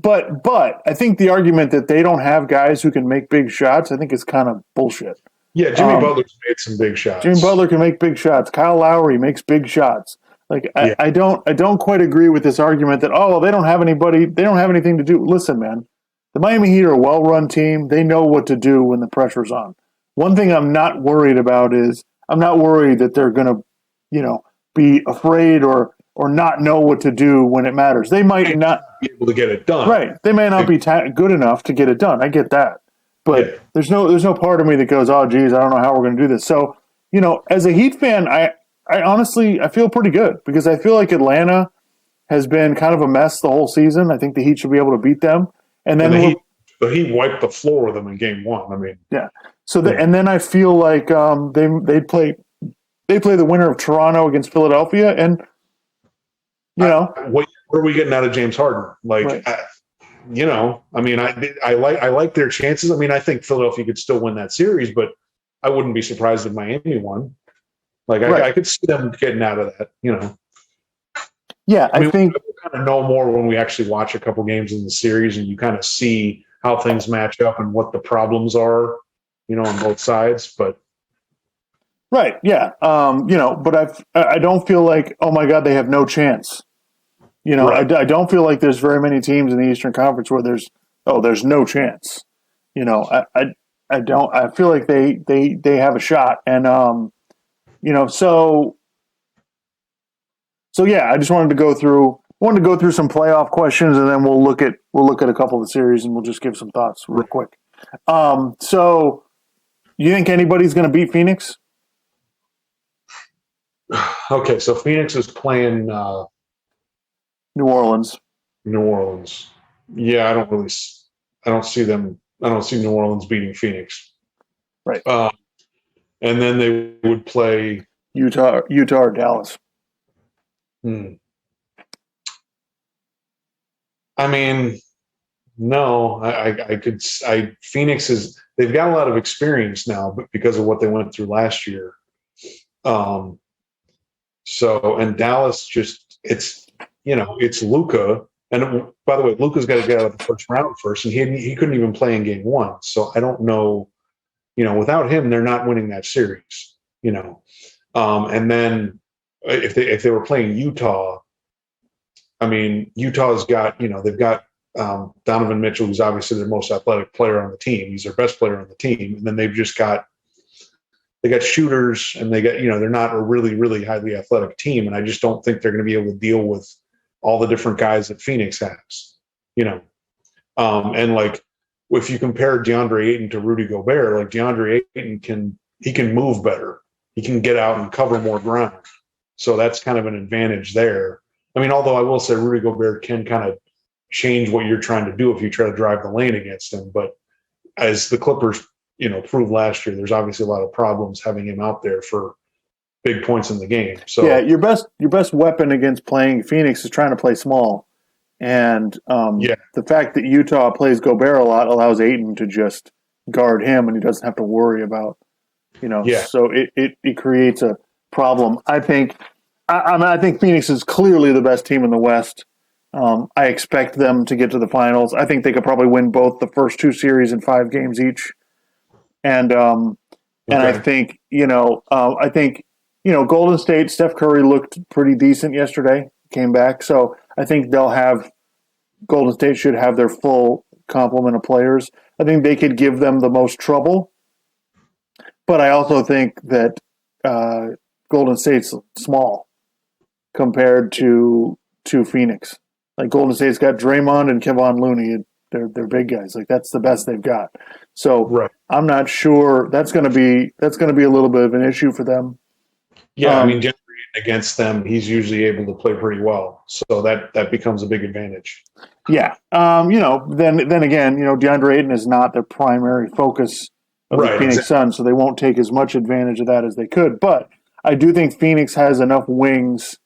but I think the argument that they don't have guys who can make big shots, I think is kind of bullshit. Yeah, Jimmy Butler's made some big shots. Jimmy Butler can make big shots. Kyle Lowry makes big shots. Like, I don't quite agree with this argument that, oh, well, they don't have anybody, they don't have anything to do. Listen, man, the Miami Heat are a well-run team. They know what to do when the pressure's on. One thing I'm not worried about is I'm not worried that they're going to, be afraid or not know what to do when it matters. They might not be able to get it done. Right. They may not be good enough to get it done. I get that. But there's no part of me that goes, oh, geez, I don't know how we're going to do this. So, as a Heat fan, I honestly, I feel pretty good because I feel like Atlanta has been kind of a mess the whole season. I think the Heat should be able to beat them. And then the Heat wiped the floor with them in game one. I mean, yeah. So and then I feel like they play the winner of Toronto against Philadelphia, and what are we getting out of James Harden? Like, right. I like their chances. I mean, I think Philadelphia could still win that series, but I wouldn't be surprised if Miami won. Like, right. I could see them getting out of that. Yeah, I think we kind of know more when we actually watch a couple games in the series, and you kind of see how things match up and what the problems are, on both sides. But right, yeah, but I don't feel like, oh my God, they have no chance. Right. I don't feel like there's very many teams in the Eastern Conference where there's no chance. I don't. I feel like they have a shot, and So yeah, I just wanted to go through some playoff questions, and then we'll look at a couple of the series, and we'll just give some thoughts real quick. So You think anybody's going to beat Phoenix? Okay, so Phoenix is playing New Orleans. New Orleans. Yeah, I don't see them. I don't see New Orleans beating Phoenix. Right. And then they would play Utah or Dallas. I mean, no, Phoenix they've got a lot of experience now, but because of what they went through last year. And Dallas it's Luka. And by the way, Luka's got to get out of the first round first, and he couldn't even play in game one. So I don't know, without him, they're not winning that series, And then if they were playing Utah, I mean, Utah's got, they've got Donovan Mitchell, who's obviously their most athletic player on the team. He's their best player on the team. And then they got shooters, and they got, they're not a really, really highly athletic team. And I just don't think they're going to be able to deal with all the different guys that Phoenix has, and like, if you compare DeAndre Ayton to Rudy Gobert, like DeAndre Ayton can move better. He can get out and cover more ground. So that's kind of an advantage there. I mean, although I will say Rudy Gobert can kind of change what you're trying to do if you try to drive the lane against him. But as the Clippers, proved last year, there's obviously a lot of problems having him out there for big points in the game. So yeah, your best weapon against playing Phoenix is trying to play small. And the fact that Utah plays Gobert a lot allows Ayton to just guard him, and he doesn't have to worry about, So it creates a problem. I think Phoenix is clearly the best team in the West. I expect them to get to the finals. I think they could probably win both the first two series in 5 games each. And I think Golden State, Steph Curry looked pretty decent yesterday, came back. So I think Golden State should have their full complement of players. I think they could give them the most trouble. But I also think that Golden State's small compared to Phoenix. Like Golden State's got Draymond and Kevon Looney. They're big guys. Like that's the best they've got. So I'm not sure that's going to be a little bit of an issue for them. Yeah, I mean, against them, he's usually able to play pretty well. So that becomes a big advantage. Yeah. Then again, DeAndre Ayton is not their primary focus of the Phoenix Suns, so they won't take as much advantage of that as they could. But I do think Phoenix has enough wings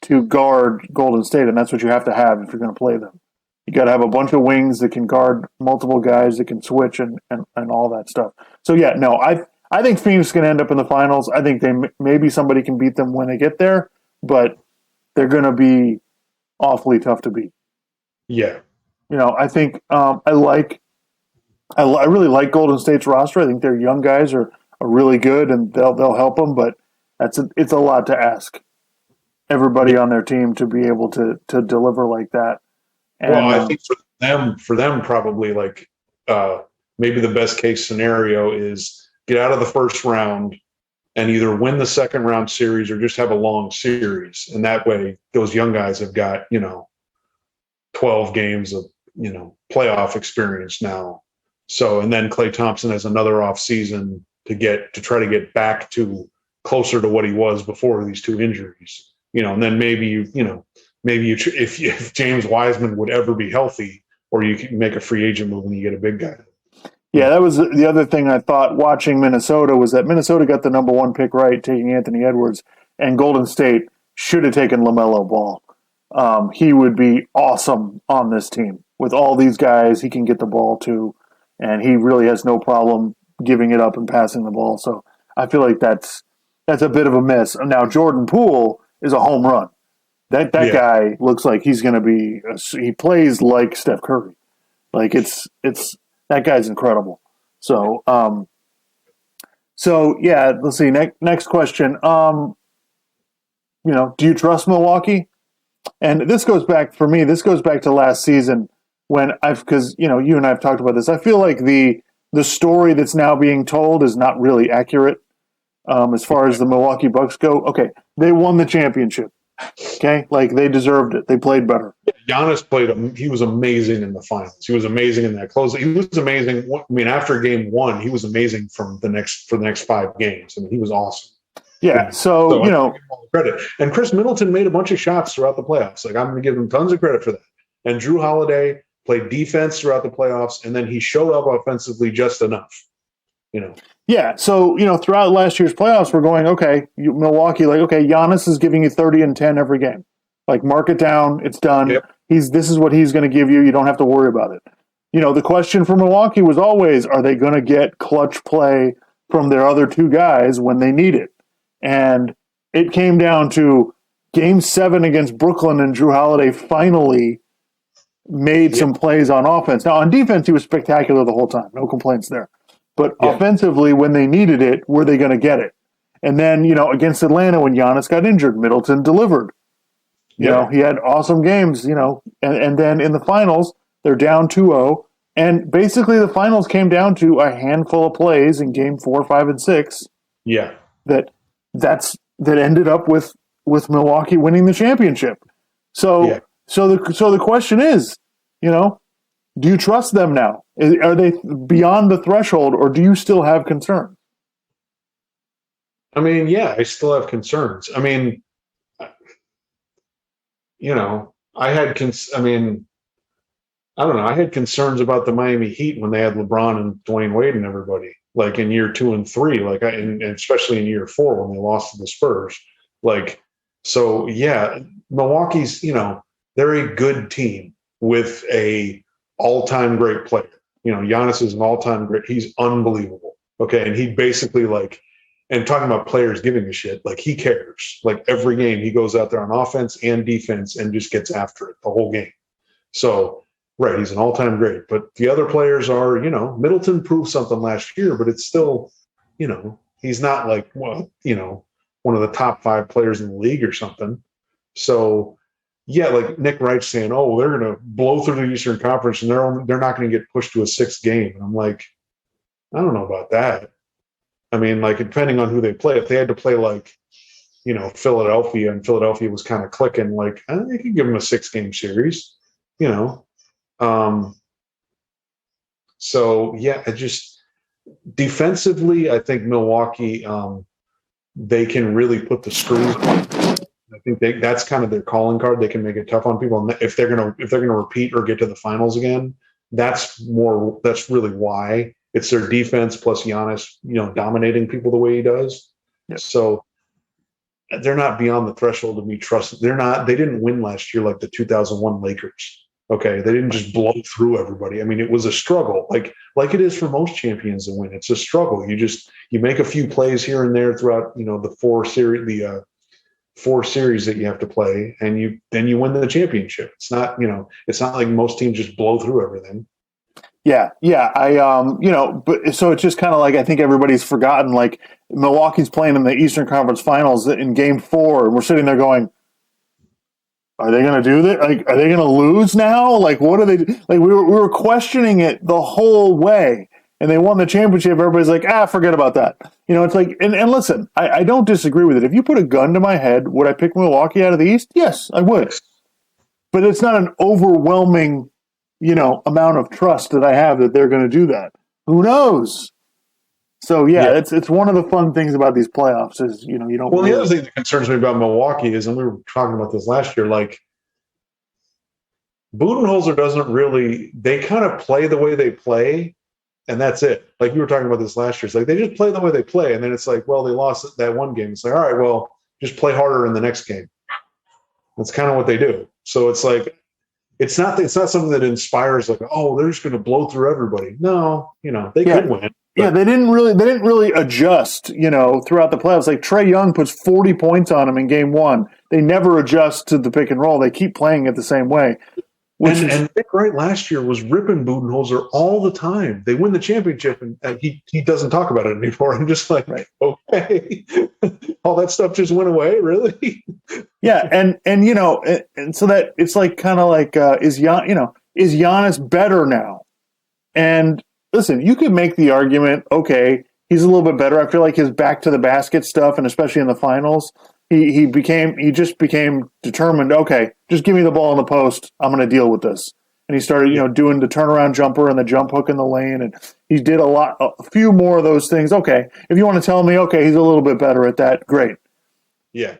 to guard Golden State, and that's what you have to have if you're going to play them. You got to have a bunch of wings that can guard multiple guys that can switch and all that stuff. So yeah, no, I think Phoenix is going to end up in the finals. I think maybe somebody can beat them when they get there, but they're going to be awfully tough to beat. Yeah, I think I really like Golden State's roster. I think their young guys are really good, and they'll help them. But it's a lot to ask everybody on their team to be able to deliver like that. And, I think for them probably like maybe the best case scenario is get out of the first round and either win the second round series or just have a long series. And that way those young guys have got, 12 games of, playoff experience now. So, and then Klay Thompson has another off season to try to get back to closer to what he was before these 2 injuries, and then maybe if James Wiseman would ever be healthy, or you can make a free agent move and you get a big guy. Yeah, that was the other thing I thought watching Minnesota was that Minnesota got the number 1 pick right, taking Anthony Edwards, and Golden State should have taken LaMelo Ball. He would be awesome on this team. With all these guys, he can get the ball to, and he really has no problem giving it up and passing the ball. So I feel like that's a bit of a miss. Now, Jordan Poole is a home run. That guy looks like he's going to be he plays like Steph Curry. Like it's that guy's incredible. So yeah, let's see. Next question. Do you trust Milwaukee? And this goes back to last season when because you and I have talked about this. I feel like the story that's now being told is not really accurate as far as the Milwaukee Bucks go. Okay, they won the championship. Okay, like they deserved it. They played better. Giannis played. He was amazing in the finals. He was amazing in that close. He was amazing. I mean, after game one, he was amazing for the next 5 games. I mean, he was awesome. Yeah. So I give him all the credit. And Chris Middleton made a bunch of shots throughout the playoffs. Like, I'm going to give him tons of credit for that. And Drew Holiday played defense throughout the playoffs, and then he showed up offensively just enough. Yeah. So throughout last year's playoffs, we're going, okay, Milwaukee, like, okay, Giannis is giving you 30 and 10 every game. Like, mark it down. It's done. Yep. This is what he's going to give you. You don't have to worry about it. The question for Milwaukee was always, are they going to get clutch play from their other two guys when they need it? And it came down to Game 7 against Brooklyn, and Drew Holiday finally made some plays on offense. Now, on defense, he was spectacular the whole time. No complaints there. But offensively, when they needed it, were they going to get it? And then, against Atlanta, when Giannis got injured, Middleton delivered. He had awesome games, and then in the finals, they're down 2-0. And basically the finals came down to a handful of plays in game 4, 5, and 6. Yeah. That ended up with Milwaukee winning the championship. So the question is, do you trust them now? Are they beyond the threshold, or do you still have concerns? I mean, yeah, I still have concerns. I mean, I don't know. I had concerns about the Miami Heat when they had LeBron and Dwayne Wade and everybody, like in year 2 and 3, and especially in year 4 when they lost to the Spurs. Milwaukee's, they're a good team with a all-time great player. Giannis is an all-time great. He's unbelievable. Okay. And he basically and talking about players giving a shit, he cares. Every game he goes out there on offense and defense and just gets after it the whole game. So, right, he's an all-time great. But the other players are, Middleton proved something last year, but it's still, he's not one of the top 5 players in the league or something. So, yeah, Nick Wright's saying, oh, they're going to blow through the Eastern Conference and they're not going to get pushed to a 6th game. And I'm like, I don't know about that. I mean, depending on who they play, if they had to play Philadelphia, and Philadelphia was kind of clicking, I think you could give them a 6-game series, So yeah, defensively, I think Milwaukee, they can really put the screws on. I think that's kind of their calling card. They can make it tough on people, and if they're gonna repeat or get to the finals again, that's really why. It's their defense plus Giannis, dominating people the way he does. Yep. So they're not beyond the threshold of me trusting. They didn't win last year like the 2001 Lakers. Okay. They didn't just blow through everybody. I mean, it was a struggle, like it is for most champions to win. It's a struggle. You make a few plays here and there throughout, the 4 series that you have to play, and then you win the championship. It's not, it's not like most teams just blow through everything. Yeah. But so it's just kind of I think everybody's forgotten, Milwaukee's playing in the Eastern Conference Finals in game 4, and we're sitting there going, are they going to do that? Are they going to lose now? What are they do? We were questioning it the whole way, and they won the championship. Everybody's like, forget about that. It's and listen, I don't disagree with it. If you put a gun to my head, would I pick Milwaukee out of the East? Yes, I would. But it's not an overwhelming amount of trust that I have that they're going to do that. Who knows? So it's one of the fun things about these playoffs is you don't. Well, the other thing that concerns me about Milwaukee is, and we were talking about this last year, Budenholzer doesn't really. They kind of play the way they play, and that's it. You were talking about this last year. It's they just play the way they play, and then it's well, they lost that one game. It's all right, well, just play harder in the next game. That's kind of what they do. So it's it's not something that inspires oh, they're just going to blow through everybody. No, they could win. Yeah, they didn't really adjust, throughout the playoffs. Trae Young puts 40 points on them in game 1. They never adjust to the pick and roll. They keep playing it the same way. And Nick Wright last year was ripping Budenholzer all the time. They win the championship, and he doesn't talk about it anymore. I'm just okay, all that stuff just went away, really? Yeah, and so that it's is Giannis better now? And listen, you could make the argument, okay, he's a little bit better. I feel his back to the basket stuff, and especially in the finals, he just became determined. Okay, just give me the ball in the post. I'm going to deal with this. And he started, doing the turnaround jumper and the jump hook in the lane, and he did a few more of those things. Okay, if you want to tell me, okay, he's a little bit better at that, great. Yeah.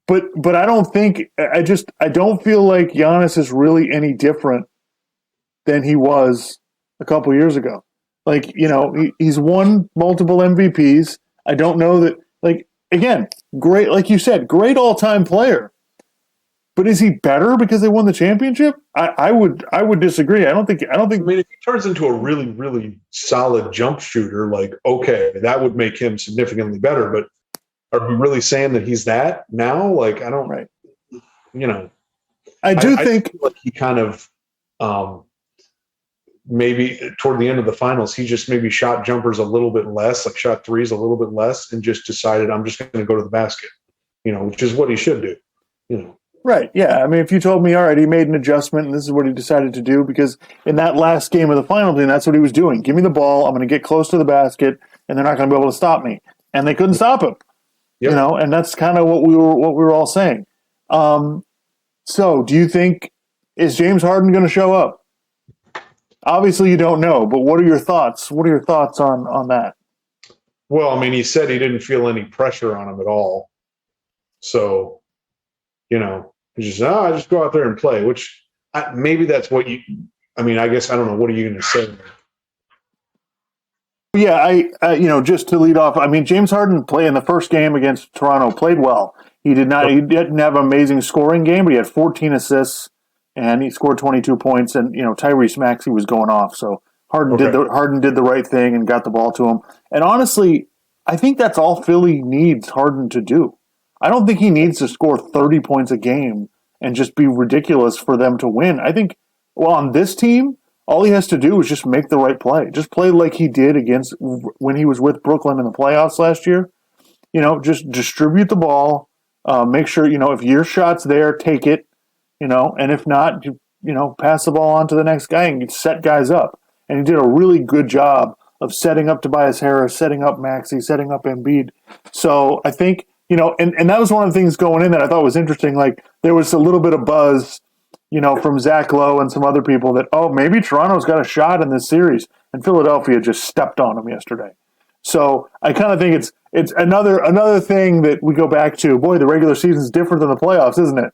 But I don't think I don't feel like Giannis is really any different than he was a couple years ago. Like, he's won multiple MVPs. I don't know that, like, again, great, like you said, great all-time player. But is he better because they won the championship? I would disagree. I don't think. I mean, if he turns into a really, really solid jump shooter, like, okay, that would make him significantly better. But are we really saying that he's that now? Like, I don't. Right. I think feel like he kind of maybe toward the end of the finals, he just maybe shot jumpers a little bit less, like shot threes a little bit less, and just decided I'm just going to go to the basket. Which is what he should do. Right, yeah. I mean, if you told me, all right, he made an adjustment and this is what he decided to do, because in that last game of the finals, that's what he was doing. Give me the ball, I'm going to get close to the basket, and they're not going to be able to stop me. And they couldn't stop him. Yep. And that's kind of what we were all saying. So do you think, is James Harden going to show up? Obviously you don't know, but what are your thoughts? What are your thoughts on that? Well, I mean, he said he didn't feel any pressure on him at all. So, he's just, I just go out there and play, which maybe that's what I guess, I don't know. What are you going to say? Yeah, just to lead off, I mean, James Harden played in the first game against Toronto, played well. He didn't have an amazing scoring game, but he had 14 assists and he scored 22 points, and, Tyrese Maxey was going off. So Harden did the right thing and got the ball to him. And honestly, I think that's all Philly needs Harden to do. I don't think he needs to score 30 points a game and just be ridiculous for them to win. I think, on this team, all he has to do is just make the right play. Just play like he did when he was with Brooklyn in the playoffs last year. Just distribute the ball. Make sure, if your shot's there, take it. And if not, pass the ball on to the next guy and set guys up. And he did a really good job of setting up Tobias Harris, setting up Maxey, setting up Embiid. So I think, and that was one of the things going in that I thought was interesting. Like, there was a little bit of buzz, from Zach Lowe and some other people that, maybe Toronto's got a shot in this series. And Philadelphia just stepped on them yesterday. So I kind of think it's another thing that we go back to. Boy, the regular season is different than the playoffs, isn't it?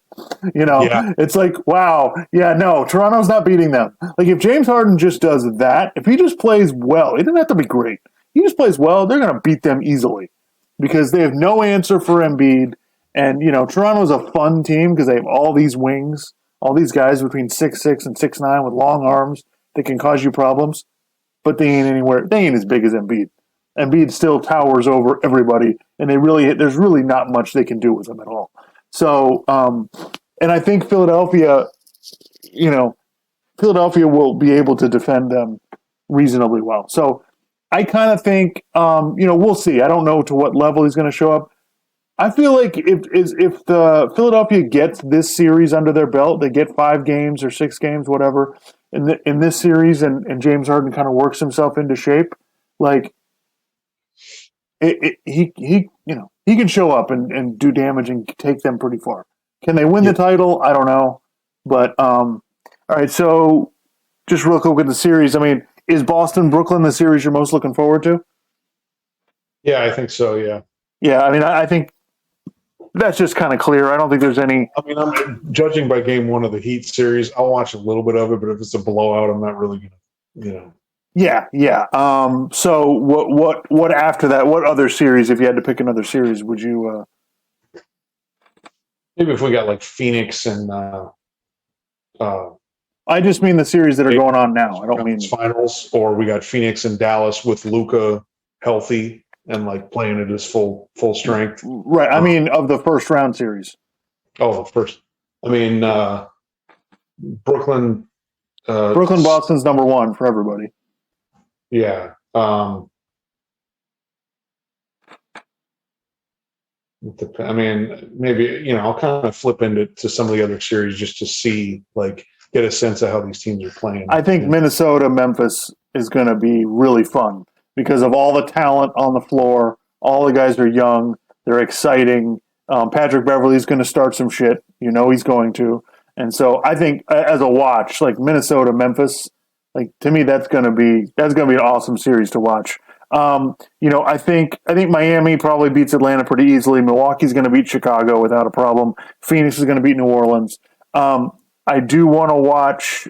Yeah. It's like, wow, yeah, no, Toronto's not beating them. Like, if James Harden just does that, if he just plays well, it doesn't have to be great. He just plays well, they're going to beat them easily because they have no answer for Embiid. And, Toronto's a fun team because they have all these wings, all these guys between 6'6" and 6'9" with long arms that can cause you problems, but they ain't as big as Embiid. Embiid still towers over everybody, and there's really not much they can do with him at all. So, and I think Philadelphia will be able to defend them reasonably well. So I kind of think, we'll see. I don't know to what level he's going to show up. I feel like if the Philadelphia gets this series under their belt, they get 5 games or 6 games, whatever, in this series, and James Harden kind of works himself into shape, like, he can show up and do damage and take them pretty far. Can they win the title? I don't know. But all right, so just real quick with the series, I mean, is Boston-Brooklyn the series you're most looking forward to? Yeah, I think so, yeah. Yeah, I mean, I think that's just kind of clear. I don't think there's any... I mean, I'm judging by game 1 of the Heat series. I'll watch a little bit of it, but if it's a blowout, I'm not really going to, Yeah. So what after that? What other series, if you had to pick another series, would you? Maybe if we got like Phoenix and. I just mean the series that are going on now. I don't mean finals, or we got Phoenix and Dallas with Luka healthy and like playing at his full strength. Right. I mean, of the first round series. Oh, the first. I mean, Brooklyn. Boston's number 1 for everybody. Yeah. I mean, maybe, I'll kind of flip into some of the other series just to see, like, get a sense of how these teams are playing. I think Minnesota, Memphis is going to be really fun because of all the talent on the floor. All the guys are young. They're exciting. Patrick Beverley's going to start some shit. He's going to. And so I think as a watch, like Minnesota, Memphis, like to me that's going to be an awesome series to watch. I think Miami probably beats Atlanta pretty easily. Milwaukee's going to beat Chicago without a problem. Phoenix is going to beat New Orleans. I do want to watch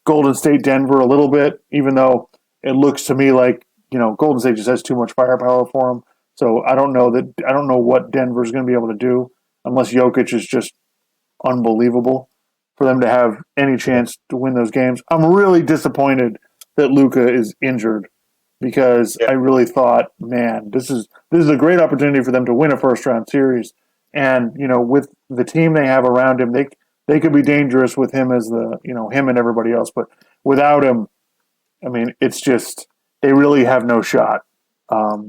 Golden State Denver a little bit, even though it looks to me like Golden State just has too much firepower for them. So I don't know what Denver's going to be able to do unless Jokic is just unbelievable for them to have any chance to win those games. I'm really disappointed that Luka is injured because I really thought, man, this is a great opportunity for them to win a first round series. And with the team they have around him, they could be dangerous with him as him and everybody else. But without him, I mean, it's just they really have no shot. I'll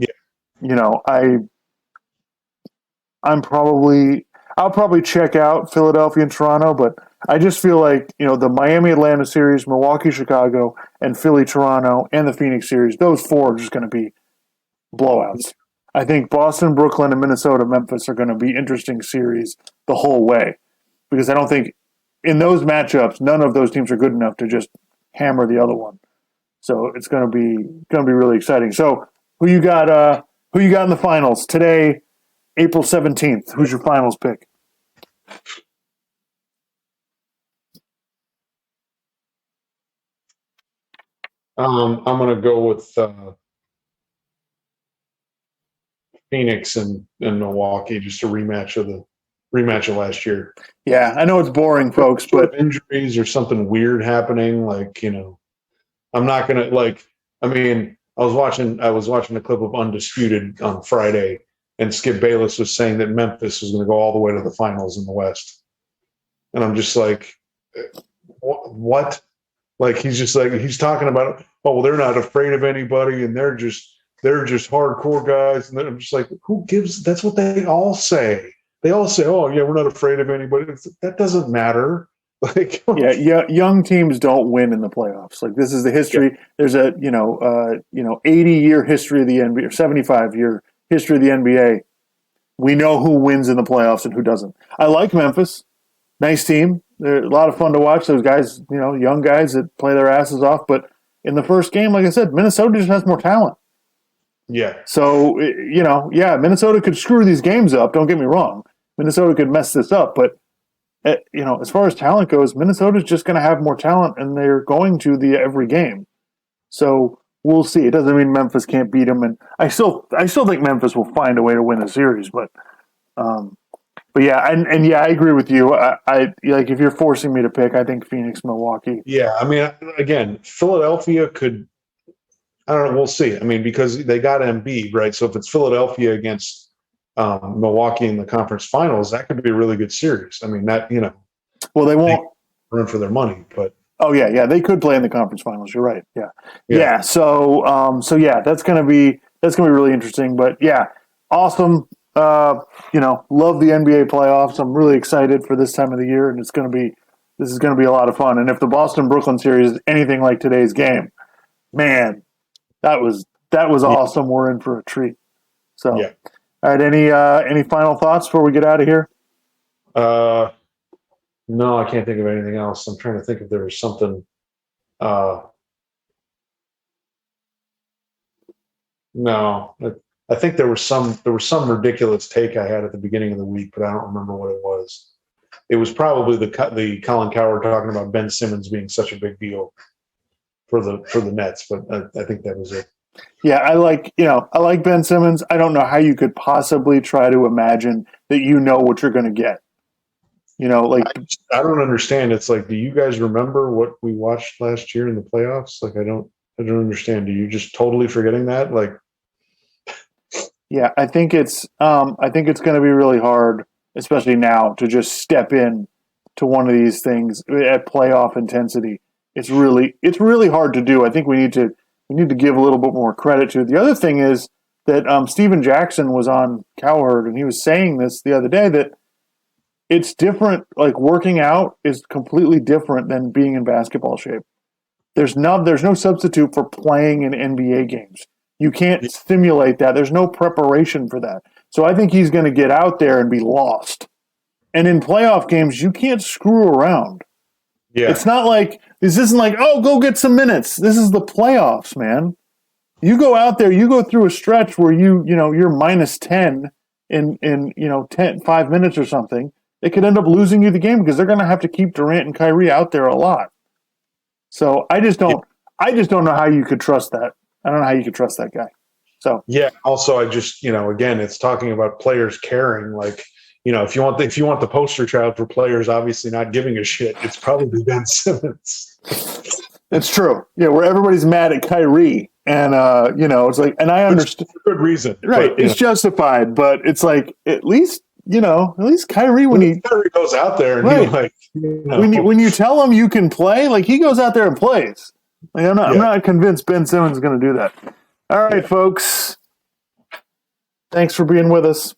probably check out Philadelphia and Toronto, but I just feel like, the Miami Atlanta series, Milwaukee Chicago, and Philly Toronto, and the Phoenix series, those four are just going to be blowouts. I think Boston, Brooklyn, and Minnesota, Memphis are going to be interesting series the whole way because I don't think in those matchups none of those teams are good enough to just hammer the other one. So it's going to be really exciting. So who you got in the finals today, April 17th? Who's your finals pick? I'm going to go with Phoenix and Milwaukee, just a rematch of last year. Yeah, I know it's boring, folks, but injuries or something weird happening, like I'm not going to I was watching a clip of Undisputed on Friday, and Skip Bayless was saying that Memphis was going to go all the way to the finals in the West, and I'm just like, what? Like he's talking about, oh well, they're not afraid of anybody, and they're just hardcore guys, and I'm just like, who gives? That's what they all say. They all say, oh yeah, we're not afraid of anybody. That doesn't matter. Like young teams don't win in the playoffs. Like this is the history. Yeah. There's a 80-year history of the NBA or 75-year history of the NBA. We know who wins in the playoffs and who doesn't. I like Memphis. Nice team. They're a lot of fun to watch. Those guys, young guys that play their asses off. But in the first game, like I said, Minnesota just has more talent. Yeah. So, Minnesota could screw these games up. Don't get me wrong. Minnesota could mess this up. But, as far as talent goes, Minnesota's just going to have more talent, and they're going to every game. So we'll see. It doesn't mean Memphis can't beat them. And I still think Memphis will find a way to win the series. But yeah, I agree with you. I like if you're forcing me to pick, I think Phoenix, Milwaukee. Yeah, I mean, again, Philadelphia could. I don't know. We'll see. I mean, because they got Embiid, right? So if it's Philadelphia against Milwaukee in the conference finals, that could be a really good series. I mean, that Well, they won't run for their money, but. Oh yeah, they could play in the conference finals. You're right. Yeah. So that's gonna be really interesting. But yeah, awesome. Love the NBA playoffs. I'm really excited for this time of the year, and this is gonna be a lot of fun. And if the Boston Brooklyn series is anything like today's game, man, that was awesome. We're in for a treat. So, all right. Any final thoughts before we get out of here? No, I can't think of anything else. I'm trying to think if there was something. No, I think there was some ridiculous take I had at the beginning of the week, but I don't remember what it was. It was probably the Colin Cowherd talking about Ben Simmons being such a big deal for the Nets, but I think that was it. Yeah, I like Ben Simmons. I don't know how you could possibly try to imagine that what you're going to get. I don't understand. It's like, do you guys remember what we watched last year in the playoffs? Like, I don't understand. Do you just totally forgetting that? Like, yeah, I think it's going to be really hard, especially now, to just step in to one of these things at playoff intensity. It's really hard to do. I think we need to give a little bit more credit to it. The other thing is that Steven Jackson was on Cowherd, and he was saying this the other day that it's different. Like working out is completely different than being in basketball shape. There's no substitute for playing in NBA games. You can't simulate that. There's no preparation for that. So I think he's going to get out there and be lost. And in playoff games, you can't screw around. Yeah. It's not like, this isn't like, oh, go get some minutes. This is the playoffs, man. You go out there, you go through a stretch where you're minus 10 in 5 minutes or something. It could end up losing you the game because they're going to have to keep Durant and Kyrie out there a lot. So I just don't know how you could trust that. I don't know how you could trust that guy. So yeah. Also, I just again, it's talking about players caring. Like if you want the poster child for players obviously not giving a shit, it's probably Ben Simmons. It's true. Yeah, where everybody's mad at Kyrie. And, it's like, and I understand. For good reason. Right. But, it's justified, but it's like, at least Kyrie, Kyrie goes out there and right. When you tell him you can play, like he goes out there and plays. Like, I'm not convinced Ben Simmons is going to do that. All right, folks. Thanks for being with us.